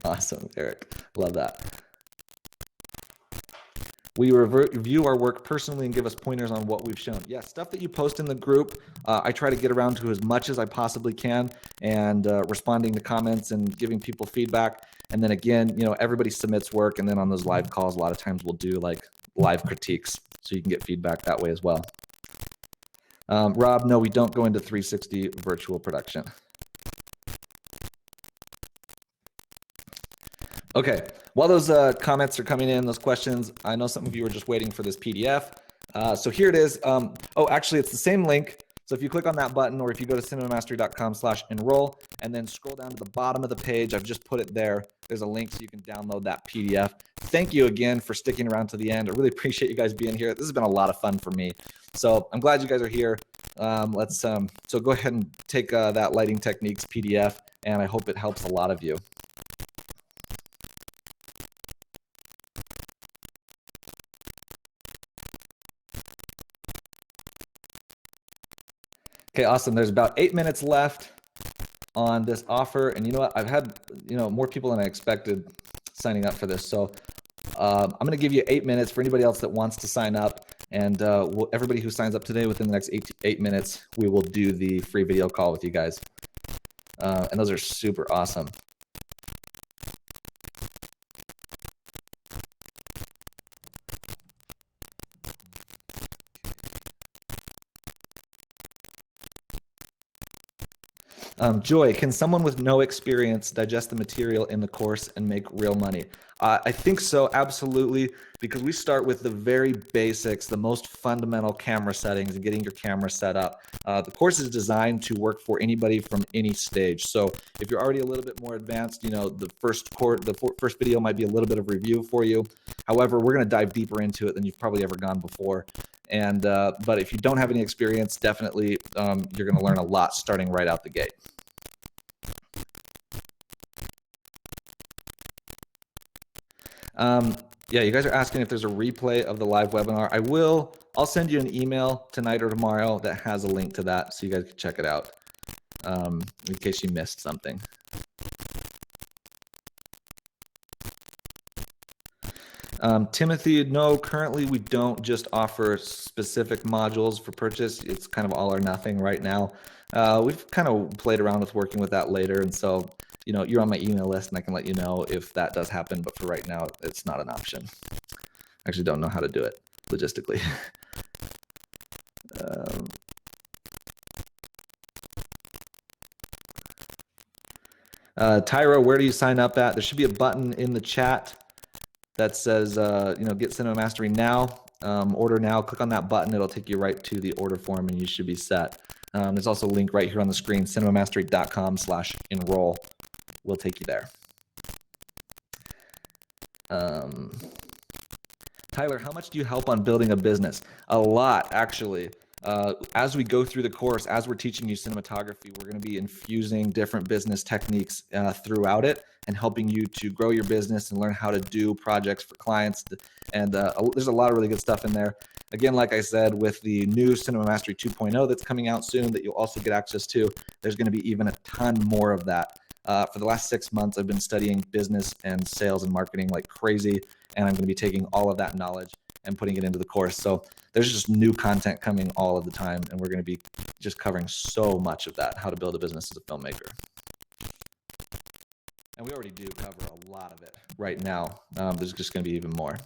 Awesome, Eric. Love that. We review our work personally and give us pointers on what we've shown. Yeah, stuff that you post in the group, I try to get around to as much as I possibly can, and responding to comments and giving people feedback. And then again, everybody submits work, and then on those live calls, a lot of times we'll do like live critiques, so you can get feedback that way as well. Rob, no, we don't go into 360 virtual production. Okay, while those comments are coming in, those questions, I know some of you are just waiting for this PDF. So here it is. Oh, actually, it's the same link. So if you click on that button, or if you go to cinemamastery.com/enroll and then scroll down to the bottom of the page, I've just put it there. There's a link so you can download that PDF. Thank you again for sticking around to the end. I really appreciate you guys being here. This has been a lot of fun for me. So I'm glad you guys are here. So go ahead and take that Lighting Techniques PDF, and I hope it helps a lot of you. Okay, awesome. There's about 8 minutes left on this offer. And you know what? I've had, more people than I expected signing up for this. So I'm going to give you 8 minutes for anybody else that wants to sign up. And everybody who signs up today within the next 8 minutes, we will do the free video call with you guys. And those are super awesome. Joy, can someone with no experience digest the material in the course and make real money? I think so, absolutely, because we start with the very basics, the most fundamental camera settings and getting your camera set up. The course is designed to work for anybody from any stage. So if you're already a little bit more advanced, the first video might be a little bit of review for you. However, we're going to dive deeper into it than you've probably ever gone before. And but if you don't have any experience, definitely you're going to learn a lot starting right out the gate. Yeah, you guys are asking if there's a replay of the live webinar. I'll send you an email tonight or tomorrow that has a link to that, so you guys can check it out in case you missed something. Timothy, no, currently we don't just offer specific modules for purchase. It's kind of all or nothing right now. We've kind of played around with working with that later, and so you're on my email list and I can let you know if that does happen, but for right now, it's not an option. I actually don't know how to do it logistically. Tyra, where do you sign up at? There should be a button in the chat that says, get Cinema Mastery now, order now. Click on that button. It'll take you right to the order form and you should be set. There's also a link right here on the screen, cinemamastery.com/enroll. We'll take you there. Tyler, how much do you help on building a business? A lot, actually. As we go through the course, as we're teaching you cinematography, we're going to be infusing different business techniques throughout it and helping you to grow your business and learn how to do projects for clients. And there's a lot of really good stuff in there. Again, like I said, with the new Cinema Mastery 2.0 that's coming out soon that you'll also get access to, there's going to be even a ton more of that. For the last 6 months, I've been studying business and sales and marketing like crazy, and I'm going to be taking all of that knowledge and putting it into the course. So there's just new content coming all of the time, and we're going to be just covering so much of that, how to build a business as a filmmaker. And we already do cover a lot of it right now. There's just going to be even more.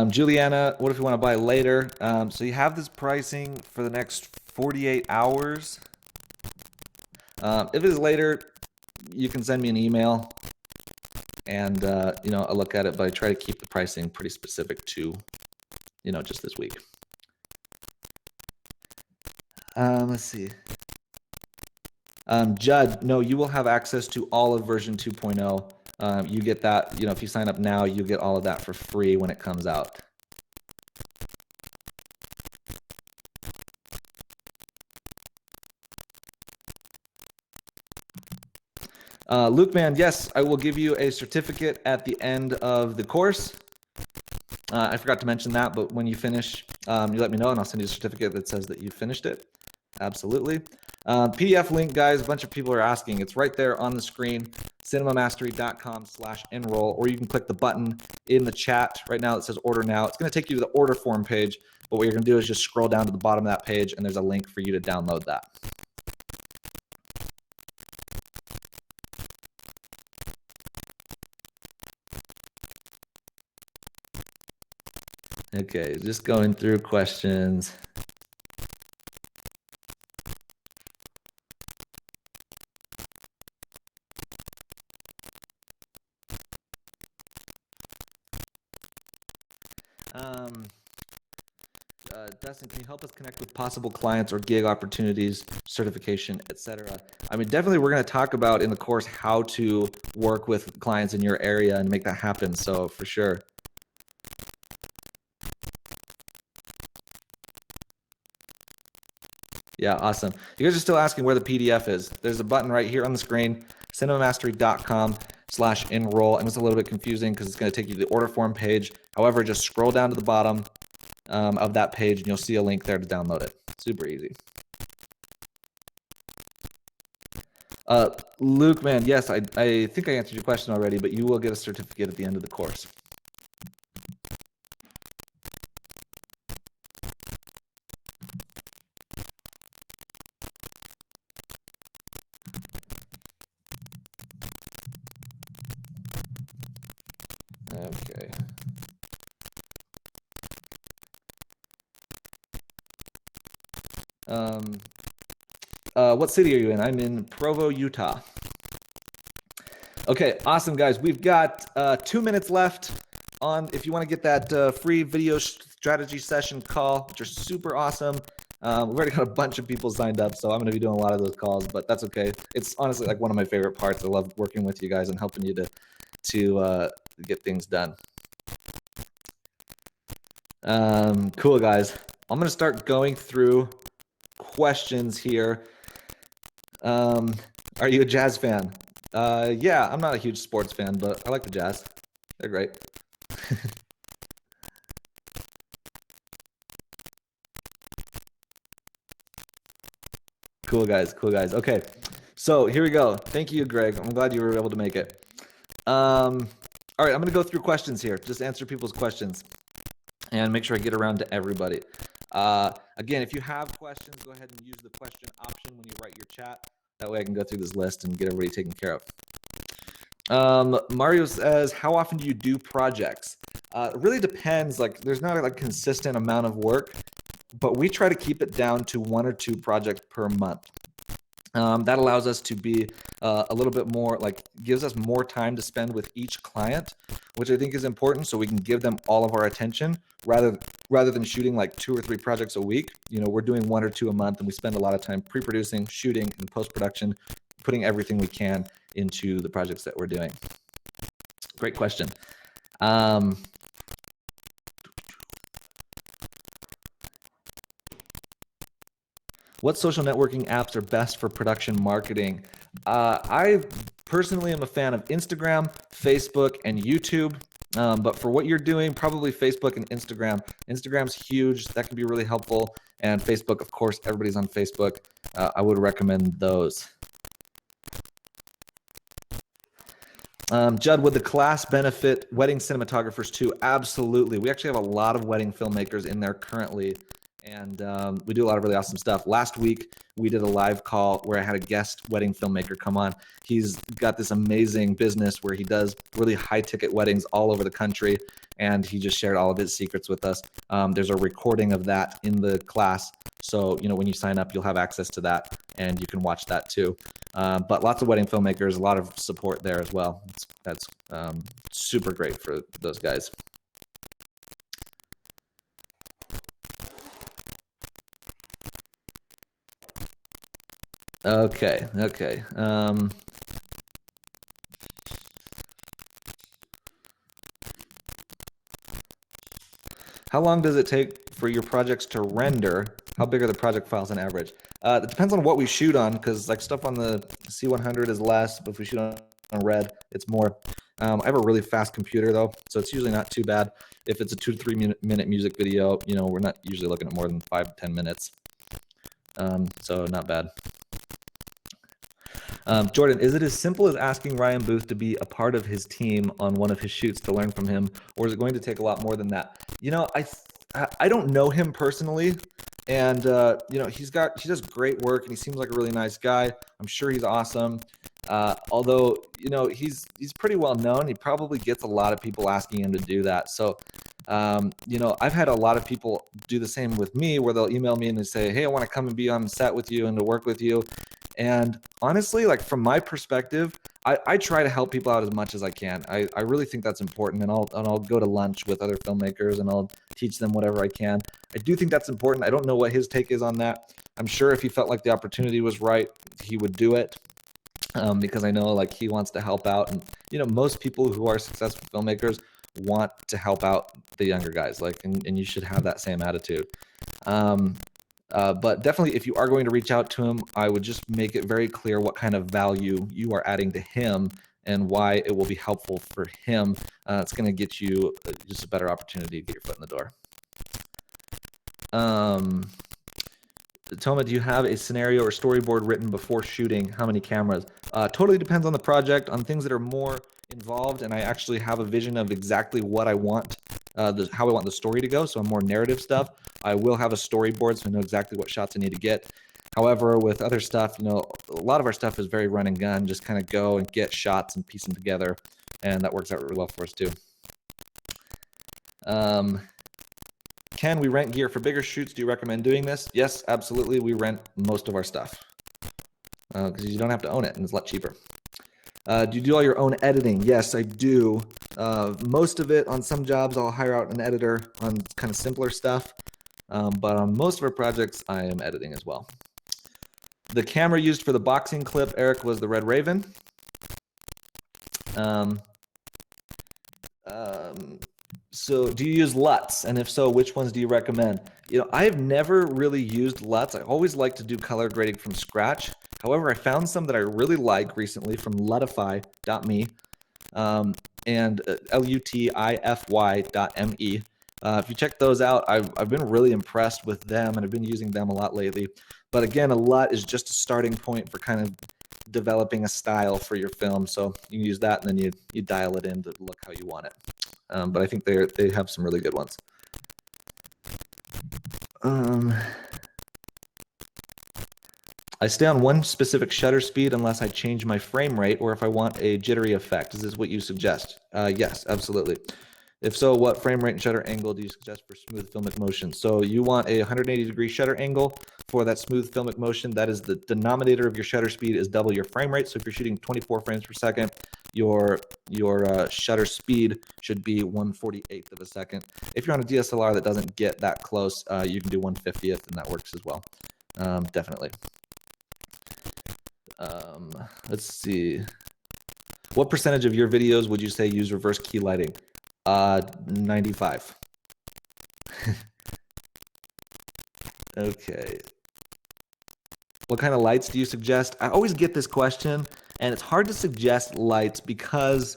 Juliana, what if you want to buy later? So you have this pricing for the next 48 hours. If it is later, you can send me an email and a look at it, but I try to keep the pricing pretty specific to just this week. Let's see. Judd, no, you will have access to all of version 2.0. You get that, if you sign up now, you get all of that for free when it comes out. Luke Man, yes, I will give you a certificate at the end of the course. I forgot to mention that, but when you finish, you let me know and I'll send you a certificate that says that you finished it. Absolutely. PDF link, guys, a bunch of people are asking. It's right there on the screen, cinemamastery.com/enroll, or you can click the button in the chat right now that says order now. It's going to take you to the order form page, but what you're going to do is just scroll down to the bottom of that page and there's a link for you to download that. Okay, just going through questions. Dustin, can you help us connect with possible clients or gig opportunities, certification, etc.? I mean, definitely we're going to talk about in the course how to work with clients in your area and make that happen. So for sure. Yeah, awesome. You guys are still asking where the PDF is. There's a button right here on the screen, cinemamastery.com/enroll. And it's a little bit confusing because it's going to take you to the order form page. However, just scroll down to the bottom of that page and you'll see a link there to download it. Super easy. Luke, man, yes, I think I answered your question already, but you will get a certificate at the end of the course. Okay. What city are you in? I'm in Provo, Utah. Okay, awesome, guys. We've got 2 minutes left on if you want to get that free video strategy session call, which are super awesome. We've already got a bunch of people signed up, so I'm going to be doing a lot of those calls, but that's okay. It's honestly like one of my favorite parts. I love working with you guys and helping you to get things done. Cool, guys. I'm going to start going through questions here. Are you a Jazz fan? Yeah, I'm not a huge sports fan, but I like the Jazz. They're great. Cool, guys. Cool, guys. Okay, so here we go. Thank you, Greg. I'm glad you were able to make it. All right, I'm going to go through questions here. Just answer people's questions and make sure I get around to everybody. Again, if you have questions, go ahead and use the question option when you write your chat. That way I can go through this list and get everybody taken care of. Mario says, how often do you do projects? It really depends. Like, there's not a consistent amount of work, but we try to keep it down to 1 or 2 projects per month. That allows us to be a little bit more, gives us more time to spend with each client, which I think is important, so we can give them all of our attention rather than shooting 2 or 3 projects a week. We're doing 1 or 2 a month, and we spend a lot of time pre-producing, shooting, and post-production, putting everything we can into the projects that we're doing. Great question. What social networking apps are best for production marketing? I personally am a fan of Instagram, Facebook, and YouTube. But for what you're doing, probably Facebook and Instagram. Instagram's huge. That can be really helpful. And Facebook, of course, everybody's on Facebook. I would recommend those. Judd, would the class benefit wedding cinematographers too? Absolutely. We actually have a lot of wedding filmmakers in there currently. And we do a lot of really awesome stuff. Last week, we did a live call where I had a guest wedding filmmaker come on. He's got this amazing business where he does really high-ticket weddings all over the country, and he just shared all of his secrets with us. There's a recording of that in the class. So, when you sign up, you'll have access to that, and you can watch that too. But lots of wedding filmmakers, a lot of support there as well. That's super great for those guys. Okay. How long does it take for your projects to render? How big are the project files on average? It depends on what we shoot on, because like stuff on the C100 is less, but if we shoot on Red, it's more. I have a really fast computer though, so it's usually not too bad. If it's a 2 to 3 minute music video, we're not usually looking at more than 5 to 10 minutes. So not bad. Jordan, is it as simple as asking Ryan Booth to be a part of his team on one of his shoots to learn from him, or is it going to take a lot more than that? I don't know him personally, and he does great work, and he seems like a really nice guy. I'm sure he's awesome. Although he's pretty well known. He probably gets a lot of people asking him to do that. So I've had a lot of people do the same with me, where they'll email me and they say, hey, I want to come and be on set with you and to work with you. And honestly, like from my perspective, I try to help people out as much as I can. I really think that's important, and I'll go to lunch with other filmmakers and I'll teach them whatever I can. I do think that's important. I don't know what his take is on that. I'm sure if he felt like the opportunity was right, he would do it, because I know like he wants to help out. And most people who are successful filmmakers want to help out the younger guys, and you should have that same attitude. But definitely, if you are going to reach out to him, I would just make it very clear what kind of value you are adding to him and why it will be helpful for him. It's going to get you just a better opportunity to get your foot in the door. Toma, do you have a scenario or storyboard written before shooting? How many cameras? Totally depends on the project. On things that are more involved, and I actually have a vision of exactly what I want, how I want the story to go, so more narrative stuff, I will have a storyboard so I know exactly what shots I need to get. However, with other stuff, a lot of our stuff is very run and gun, just kind of go and get shots and piece them together, and that works out really well for us too. Can we rent gear for bigger shoots? Do you recommend doing this? Yes, absolutely. We rent most of our stuff because you don't have to own it, and it's a lot cheaper. Do you do all your own editing? Yes, I do. Most of it. On some jobs, I'll hire out an editor on kind of simpler stuff. But on most of our projects, I am editing as well. The camera used for the boxing clip, Eric, was the Red Raven. So do you use LUTs? And if so, which ones do you recommend? I have never really used LUTs. I always like to do color grading from scratch. However, I found some that I really like recently from lutify.me and lutify.me. If you check those out, I've been really impressed with them, and I've been using them a lot lately. But again, a LUT is just a starting point for kind of developing a style for your film. So you use that, and then you dial it in to look how you want it. But I think they have some really good ones. I stay on one specific shutter speed unless I change my frame rate or if I want a jittery effect. Is this what you suggest? Yes, absolutely. If so, what frame rate and shutter angle do you suggest for smooth filmic motion? So you want a 180-degree shutter angle for that smooth filmic motion. That is the denominator of your shutter speed is double your frame rate. So if you're shooting 24 frames per second, your shutter speed should be 1/48th of a second. If you're on a DSLR that doesn't get that close, you can do 1/50th, and that works as well. Definitely. Let's see. What percentage of your videos would you say use reverse key lighting? 95. Okay. What kind of lights do you suggest? I always get this question, and it's hard to suggest lights because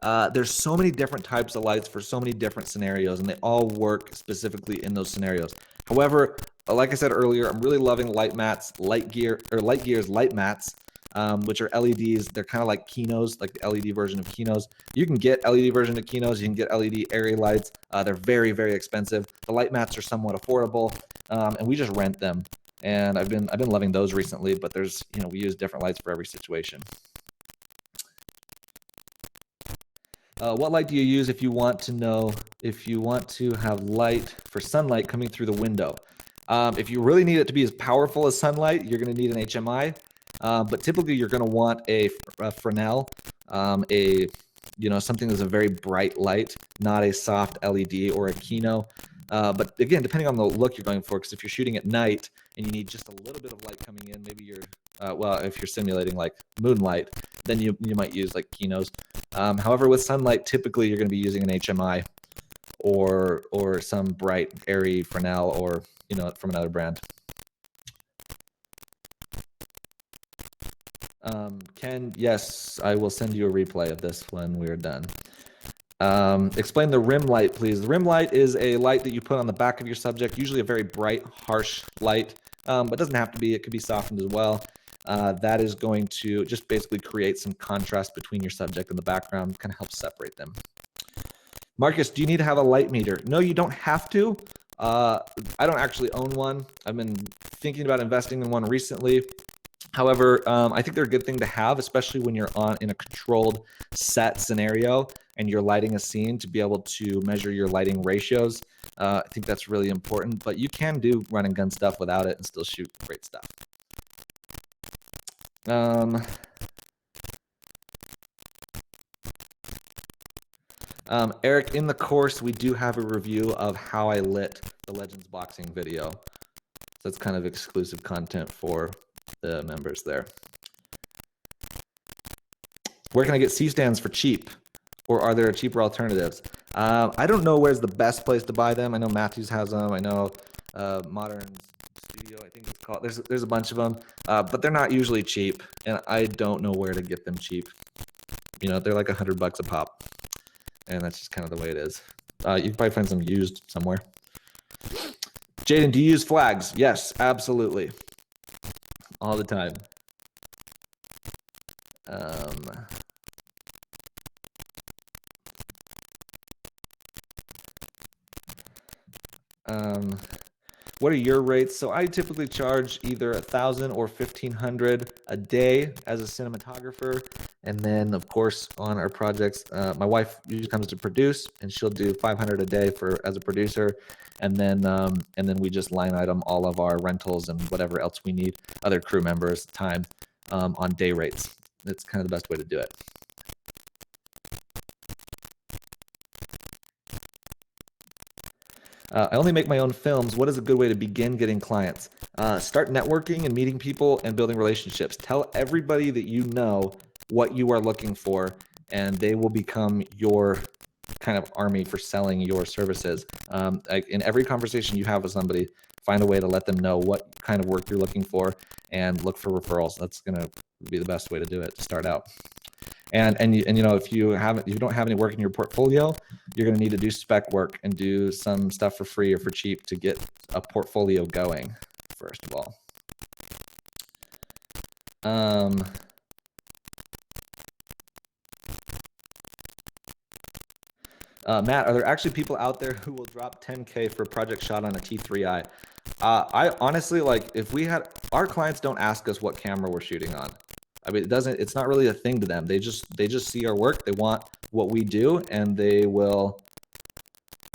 there's so many different types of lights for so many different scenarios, and they all work specifically in those scenarios. However, like I said earlier, I'm really loving Lightgear's light mats, which are LEDs. They're kind of like Kinos, like the LED version of Kinos. You can get LED version of Kinos. You can get LED area lights. They're very, very expensive. The light mats are somewhat affordable, and we just rent them. And I've been loving those recently. But there's, we use different lights for every situation. What light do you use if you want to have light for sunlight coming through the window? If you really need it to be as powerful as sunlight, you're going to need an HMI. But typically you're going to want a Fresnel, something that's a very bright light, not a soft LED or a Kino. But again, depending on the look you're going for, because if you're shooting at night and you need just a little bit of light coming in, maybe you're, if you're simulating like moonlight, then you might use like Kinos. However, with sunlight, typically you're going to be using an HMI or some bright, airy Fresnel or, from another brand. Ken, yes, I will send you a replay of this when we're done. Explain the rim light, please. The rim light is a light that you put on the back of your subject, usually a very bright, harsh light, but it doesn't have to be. It could be softened as well. That is going to just basically create some contrast between your subject and the background, kind of help separate them. Marcus, do you need to have a light meter? No, you don't have to. I don't actually own one. I've been thinking about investing in one recently. However, I think they're a good thing to have, especially when you're in a controlled set scenario and you're lighting a scene, to be able to measure your lighting ratios. I think that's really important, but you can do run and gun stuff without it and still shoot great stuff. Eric, in the course, we do have a review of how I lit the Legends boxing video. So that's kind of exclusive content for the members there. Where can I get C-stands for cheap? Or are there cheaper alternatives? I don't know where's the best place to buy them. I know Matthews has them. I know Modern Studio, I think it's called. There's a bunch of them, but they're not usually cheap, and I don't know where to get them cheap. They're like $100 a pop, and that's just kind of the way it is. You can probably find some used somewhere. Jaden, do you use flags? Yes, absolutely. All the time. What are your rates? So I typically charge either $1,000 or $1,500 a day as a cinematographer, and then of course on our projects, my wife usually comes to produce, and she'll do $500 a day as a producer, and then we just line item all of our rentals and whatever else we need, other crew members, time, on day rates. That's kind of the best way to do it. I only make my own films. What is a good way to begin getting clients? Start networking and meeting people and building relationships. Tell everybody that you know what you are looking for, and they will become your kind of army for selling your services. In every conversation you have with somebody, find a way to let them know what kind of work you're looking for and look for referrals. That's going to be the best way to do it to start out. And if you don't have any work in your portfolio, you're going to need to do spec work and do some stuff for free or for cheap to get a portfolio going, first of all. Matt, are there actually people out there who will drop 10K for a project shot on a T3i? I honestly, if we had, our clients don't ask us what camera we're shooting on. I mean, it's not really a thing to them. They just see our work. They want what we do, and they will,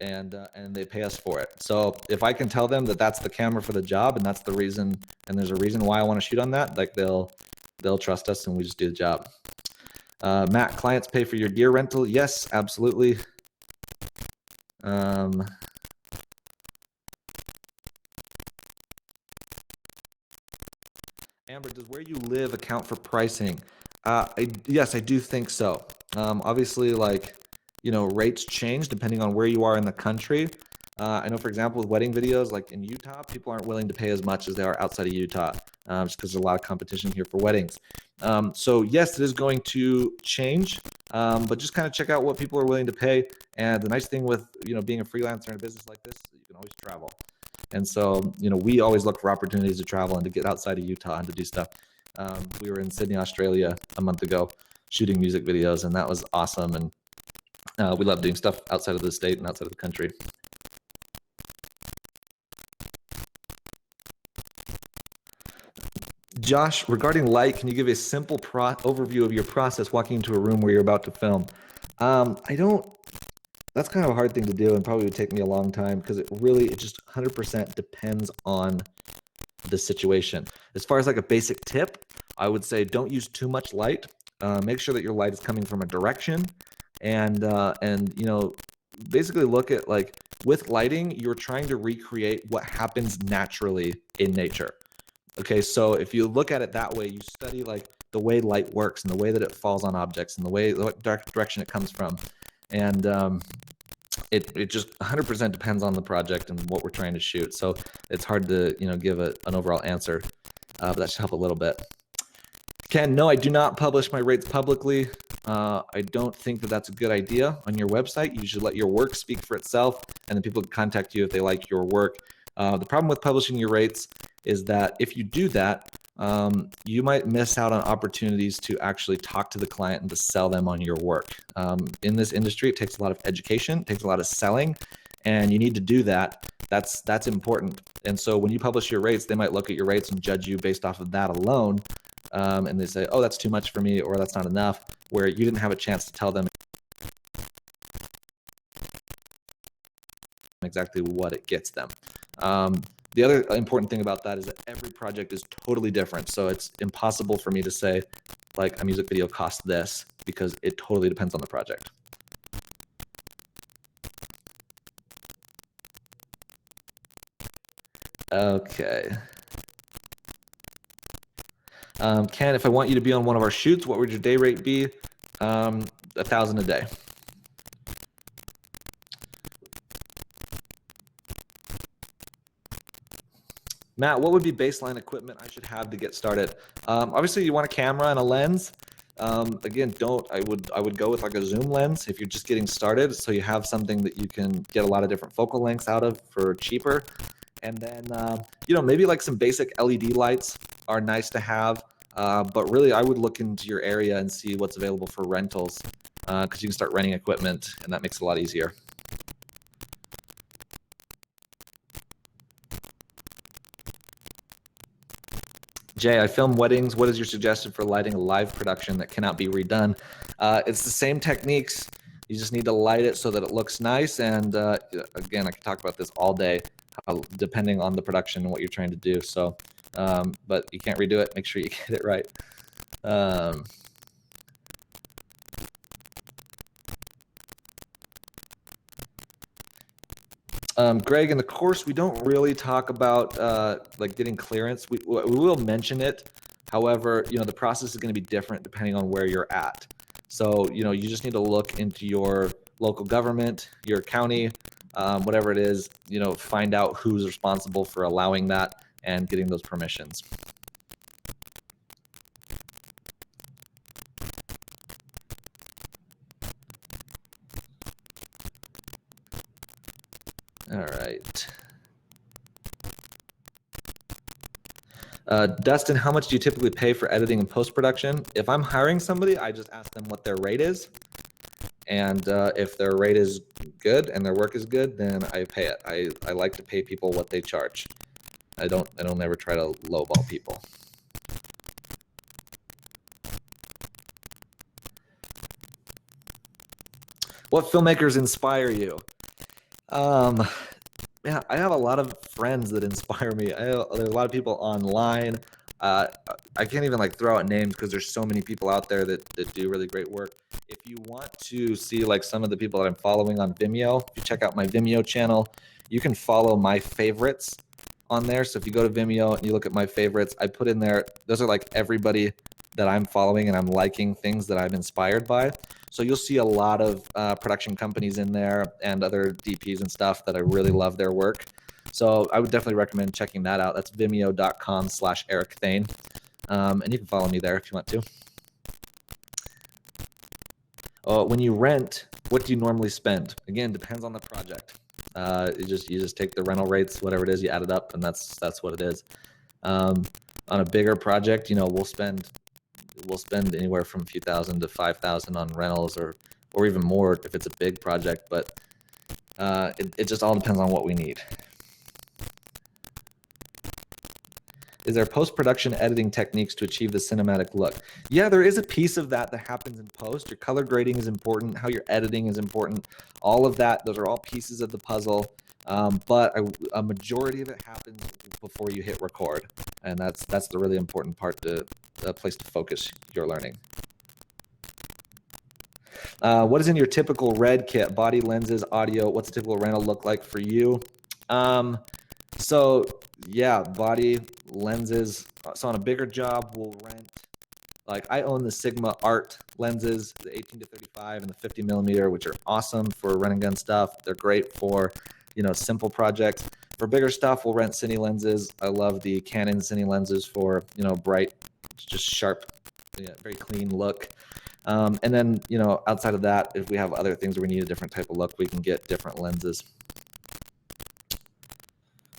and they pay us for it. So if I can tell them that that's the camera for the job, and that's the reason, and there's a reason why I want to shoot on that, they'll trust us, and we just do the job. Matt, clients pay for your gear rental? Yes, absolutely. Amber, does where you live account for pricing? Yes, I do think so. Obviously, rates change depending on where you are in the country. I know, for example, with wedding videos, like in Utah, people aren't willing to pay as much as they are outside of Utah, just because there's a lot of competition here for weddings. So yes, it is going to change, but just kind of check out what people are willing to pay. And the nice thing with, being a freelancer in a business like this, you can always travel. And so, we always look for opportunities to travel and to get outside of Utah and to do stuff. We were in Sydney, Australia a month ago shooting music videos, and that was awesome. And we love doing stuff outside of the state and outside of the country. Josh, regarding light, can you give a simple overview of your process walking into a room where you're about to film? That's kind of a hard thing to do and probably would take me a long time because it just 100% depends on the situation. As far as like a basic tip, I would say don't use too much light. Make sure that your light is coming from a direction, and you know, basically look at, like, with lighting, you're trying to recreate what happens naturally in nature. Okay, so if you look at it that way, you study like the way light works and the way that it falls on objects and the way what direction it comes from, and it just 100% depends on the project and what we're trying to shoot. So it's hard to, you know, give an overall answer, but that should help a little bit. Ken, no, I do not publish my rates publicly. I don't think that that's a good idea on your website. You should let your work speak for itself, and then people can contact you if they like your work. The problem with publishing your rates is that if you do that, you might miss out on opportunities to actually talk to the client and to sell them on your work. In this industry, it takes a lot of education, it takes a lot of selling, and you need to do that. That's important. And so when you publish your rates, they might look at your rates and judge you based off of that alone. And they say, oh, that's too much for me, or that's not enough, where you didn't have a chance to tell them exactly what it gets them. The other important thing about that is that every project is totally different. So it's impossible for me to say, like, a music video costs this, because it totally depends on the project. Okay. Ken, if I want you to be on one of our shoots, what would your day rate be? $1,000 a day. Matt, what would be baseline equipment I should have to get started? Obviously, you want a camera and a lens. Again, I would go with like a zoom lens if you're just getting started, so you have something that you can get a lot of different focal lengths out of for cheaper. And then, you know, maybe like some basic LED lights are nice to have. But really, I would look into your area and see what's available for rentals, because you can start renting equipment, and that makes it a lot easier. Jay, I film weddings. What is your suggestion for lighting a live production that cannot be redone? It's the same techniques. You just need to light it so that it looks nice. And again, I could talk about this all day, depending on the production and what you're trying to do. So, but you can't redo it. Make sure you get it right. Greg, in the course, we don't really talk about like getting clearance. We will mention it. However, you know, the process is going to be different depending on where you're at. So, you know, you just need to look into your local government, your county, whatever it is, you know, find out who's responsible for allowing that and getting those permissions. All right. Dustin, how much do you typically pay for editing and post-production? If I'm hiring somebody, I just ask them what their rate is. And if their rate is good and their work is good, then I pay it. I like to pay people what they charge. I don't ever try to lowball people. What filmmakers inspire you? Yeah, I have a lot of friends that inspire me. There's a lot of people online. I can't even like throw out names because there's so many people out there that do really great work. If you want to see like some of the people that I'm following on Vimeo, if you check out my Vimeo channel, you can follow my favorites on there. So if you go to Vimeo and you look at my favorites, I put in there, those are like everybody that I'm following and I'm liking things that I'm inspired by. So you'll see a lot of production companies in there and other DPs and stuff that I really love their work. So I would definitely recommend checking that out. That's vimeo.com/Eric Thane. And you can follow me there if you want to. When you rent, what do you normally spend? Again, depends on the project. You just take the rental rates, whatever it is, you add it up, and that's what it is. On a bigger project, you know, we'll spend anywhere from a few thousand to 5,000 on rentals, or even more if it's a big project. But it just all depends on what we need. Is there post-production editing techniques to achieve the cinematic look? Yeah, there is a piece of that happens in post. Your color grading is important. How you're editing is important. All of that, those are all pieces of the puzzle. But a majority of it happens before you hit record. And that's the really important part to place to focus your learning. What is in your typical Red kit? Body, lenses, audio. What's a typical rental look like for you? So yeah, body, lenses. So on a bigger job, we'll rent. Like I own the Sigma Art lenses, the 18 to 35 and the 50 millimeter, which are awesome for run and gun stuff. They're great for, you know, simple projects. For bigger stuff, we'll rent Cine lenses. I love the Canon Cine lenses for, you know, bright, just sharp, very clean look. And then, you know, outside of that, if we have other things where we need a different type of look, we can get different lenses.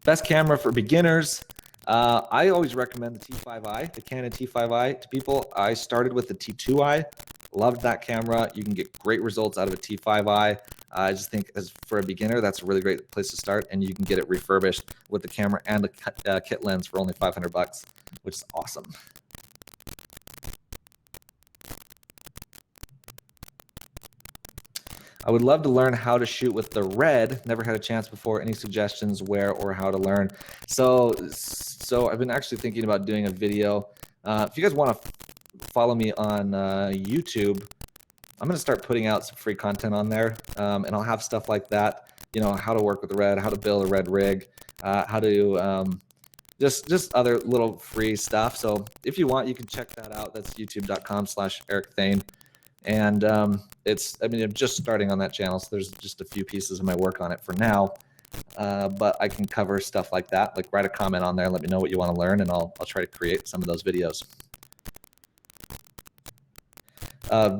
Best camera for beginners. I always recommend the T5i, the Canon T5i to people. I started with the T2i, loved that camera. You can get great results out of a T5i. I just think as for a beginner, that's a really great place to start, and you can get it refurbished with the camera and the kit lens for only $500, which is awesome. I would love to learn how to shoot with the Red. Never had a chance before. Any suggestions where or how to learn? So I've been actually thinking about doing a video. If you guys want to follow me on YouTube, I'm going to start putting out some free content on there, and I'll have stuff like that. You know, how to work with the Red, how to build a Red rig, how to just other little free stuff. So if you want, you can check that out. That's youtube.com/Eric Thane. And I'm just starting on that channel, so there's just a few pieces of my work on it for now. But I can cover stuff like that. Like write a comment on there, let me know what you want to learn, and I'll try to create some of those videos.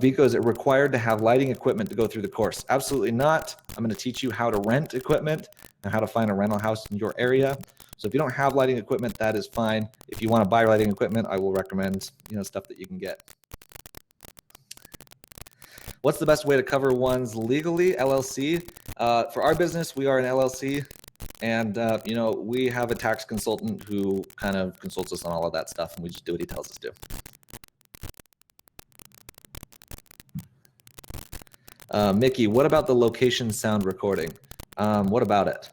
Vico, is it required to have lighting equipment to go through the course? Absolutely not. I'm going to teach you how to rent equipment and how to find a rental house in your area. So if you don't have lighting equipment, that is fine. If you want to buy lighting equipment, I will recommend, you know, stuff that you can get. What's the best way to cover ones legally? LLC. For our business, we are an LLC, and you know, we have a tax consultant who kind of consults us on all of that stuff, and we just do what he tells us to. Mickey, what about the location sound recording? What about it?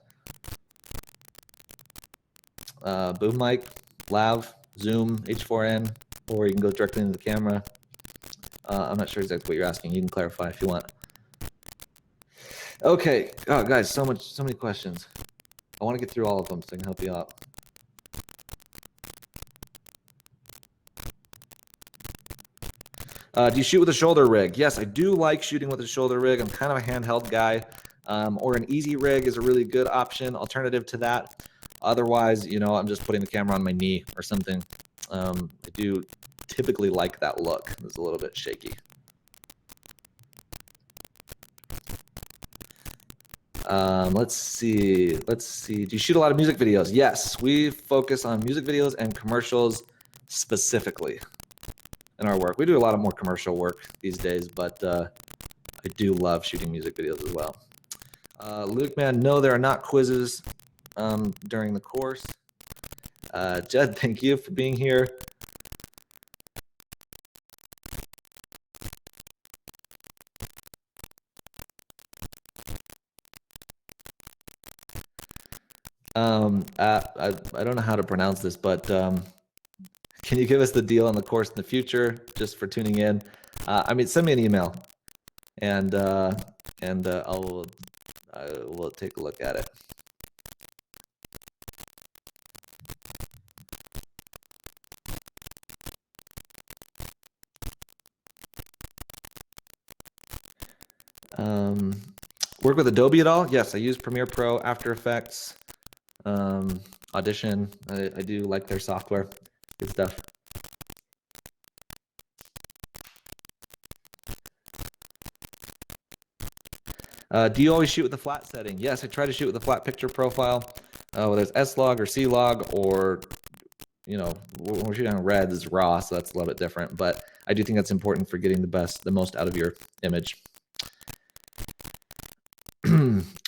Boom mic, Lav, Zoom, H4n, or you can go directly into the camera. I'm not sure exactly what you're asking. You can clarify if you want. Okay, oh, guys, so many questions. I want to get through all of them so I can help you out. Do you shoot with a shoulder rig? Yes, I do like shooting with a shoulder rig. I'm kind of a handheld guy. Or an easy rig is a really good option, alternative to that. Otherwise, you know, I'm just putting the camera on my knee or something. I do typically like that look. It's a little bit shaky. Let's see. Do you shoot a lot of music videos? Yes, we focus on music videos and commercials specifically in our work. We do a lot of more commercial work these days, but I do love shooting music videos as well. Luke, man, no, there are not quizzes during the course. Jed, thank you for being here. I don't know how to pronounce this, but can you give us the deal on the course in the future, just for tuning in? I mean, send me an email, and I will take a look at it. Work with Adobe at all? Yes, I use Premiere Pro, After Effects, Audition. I do like their software. Good stuff. Do you always shoot with the flat setting? Yes, I try to shoot with a flat picture profile, whether it's S-Log or C-Log, or, you know, when we're shooting on Red, it's RAW, so that's a little bit different. But I do think that's important for getting the most out of your image.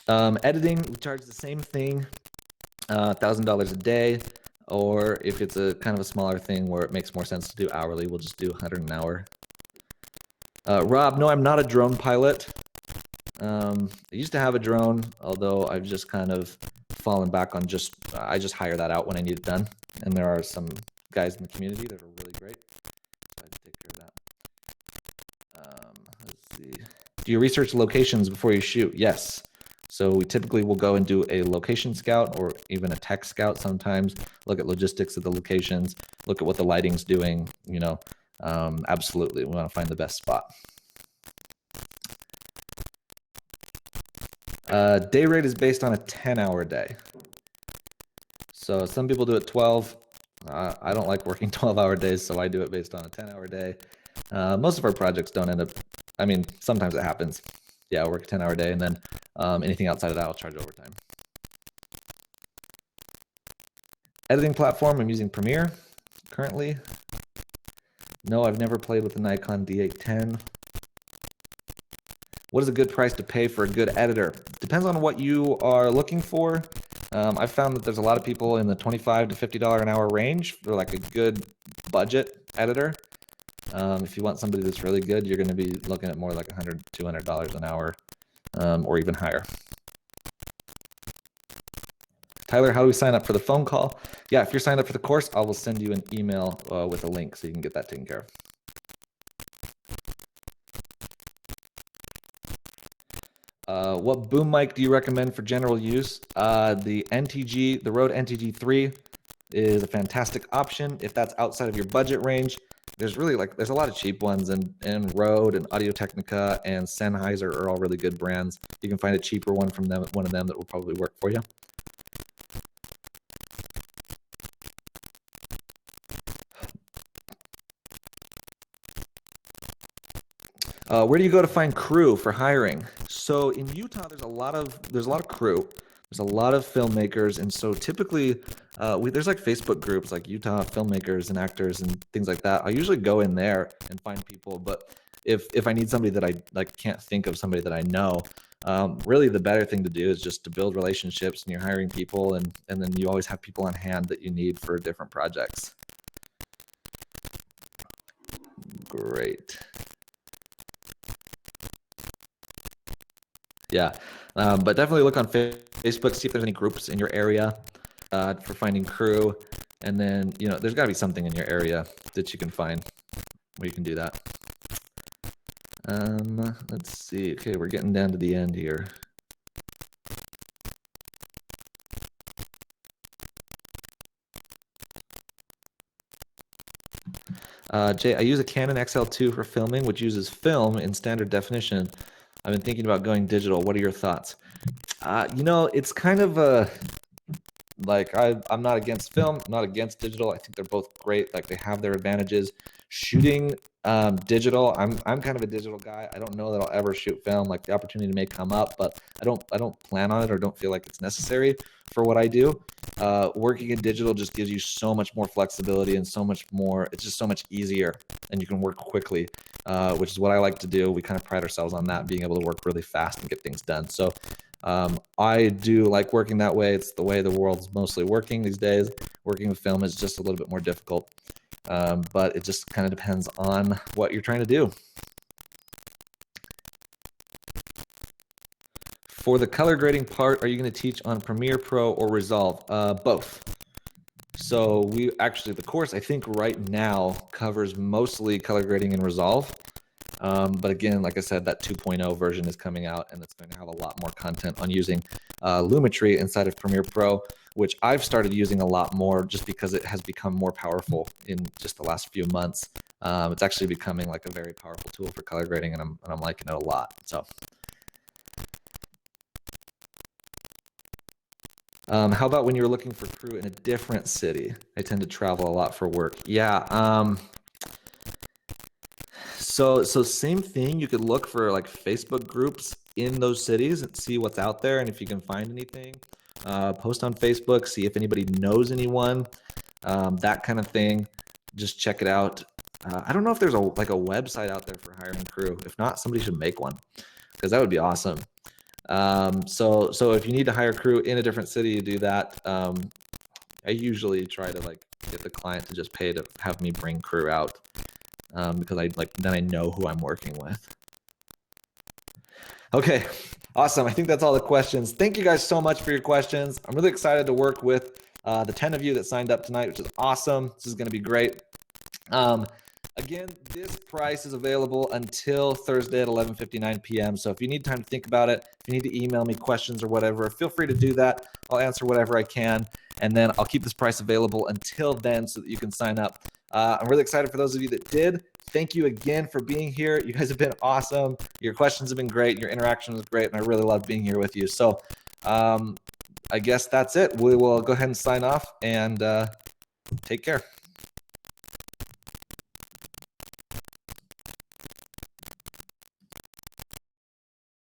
Editing, we charge the same thing, $1,000 a day, or if it's a kind of a smaller thing where it makes more sense to do hourly, we'll just do 100 an hour. Rob, no, I'm not a drone pilot. I used to have a drone, although I've just kind of fallen back on I just hire that out when I need it done. And there are some guys in the community that are really great. Do you research locations before you shoot? Yes. So we typically will go and do a location scout or even a tech scout sometimes, look at logistics of the locations, look at what the lighting's doing, absolutely. We want to find the best spot. Day rate is based on a 10-hour day. So some people do it 12. I don't like working 12-hour days, so I do it based on a 10-hour day. Most of our projects don't end up, sometimes it happens. Yeah, I work a 10-hour day, and then anything outside of that, I'll charge overtime. Editing platform, I'm using Premiere currently. No, I've never played with the Nikon D810. What is a good price to pay for a good editor? Depends on what you are looking for. I've found that there's a lot of people in the $25 to $50 an hour range for like a good budget editor. If you want somebody that's really good, you're going to be looking at more like $100, $200 an hour, or even higher. Tyler, how do we sign up for the phone call? Yeah, if you're signed up for the course, I will send you an email with a link so you can get that taken care of. What boom mic do you recommend for general use? The Rode NTG3 is a fantastic option if that's outside of your budget range. There's a lot of cheap ones, and Rode and Audio-Technica and Sennheiser are all really good brands. You can find a cheaper one from them, one of them that will probably work for you. Where do you go to find crew for hiring? So in Utah, there's a lot of crew. There's a lot of filmmakers, and so typically there's like Facebook groups like Utah filmmakers and actors and things like that. I usually go in there and find people, but if I need somebody that I can't think of somebody that I know, really the better thing to do is just to build relationships, and you're hiring people, and then you always have people on hand that you need for different projects. Great. Yeah, but definitely look on Facebook, see if there's any groups in your area for finding crew. And then, there's got to be something in your area that you can find where you can do that. Let's see. Okay, we're getting down to the end here. Jay, I use a Canon XL2 for filming, which uses film in standard definition. I've been thinking about going digital. What are your thoughts? It's kind of I'm not against film. I'm not against digital. I think they're both great. Like, they have their advantages. Shooting digital, I'm kind of a digital guy. I don't know that I'll ever shoot film. Like, the opportunity may come up, but I don't plan on it or don't feel like it's necessary for what I do. Working in digital just gives you so much more flexibility and so much more. It's just so much easier, and you can work quickly, which is what I like to do. We kind of pride ourselves on that, being able to work really fast and get things done. So I do like working that way. It's the way the world's mostly working these days. Working with film is just a little bit more difficult, but it just kind of depends on what you're trying to do. For the color grading part, are you going to teach on Premiere Pro or Resolve? Both. So the course I think right now covers mostly color grading and Resolve. But again, like I said, that 2.0 version is coming out, and it's going to have a lot more content on using Lumetri inside of Premiere Pro, which I've started using a lot more just because it has become more powerful in just the last few months. It's actually becoming like a very powerful tool for color grading, and I'm liking it a lot. So. How about when you're looking for crew in a different city? I tend to travel a lot for work. Yeah. So same thing. You could look for like Facebook groups in those cities and see what's out there, and if you can find anything, post on Facebook, see if anybody knows anyone, that kind of thing. Just check it out. I don't know if there's a website out there for hiring crew. If not, somebody should make one, because that would be awesome. So if you need to hire crew in a different city, you do that. I usually try to get the client to just pay to have me bring crew out, because then I know who I'm working with. Okay, awesome. I think that's all the questions. Thank you guys so much for your questions. I'm really excited to work with the 10 of you that signed up tonight, which is awesome. This is going to be great. Again, this price is available until Thursday at 11:59 p.m. So if you need time to think about it, if you need to email me questions or whatever, feel free to do that. I'll answer whatever I can. And then I'll keep this price available until then so that you can sign up. I'm really excited for those of you that did. Thank you again for being here. You guys have been awesome. Your questions have been great. Your interaction was great. And I really love being here with you. So I guess that's it. We will go ahead and sign off and take care.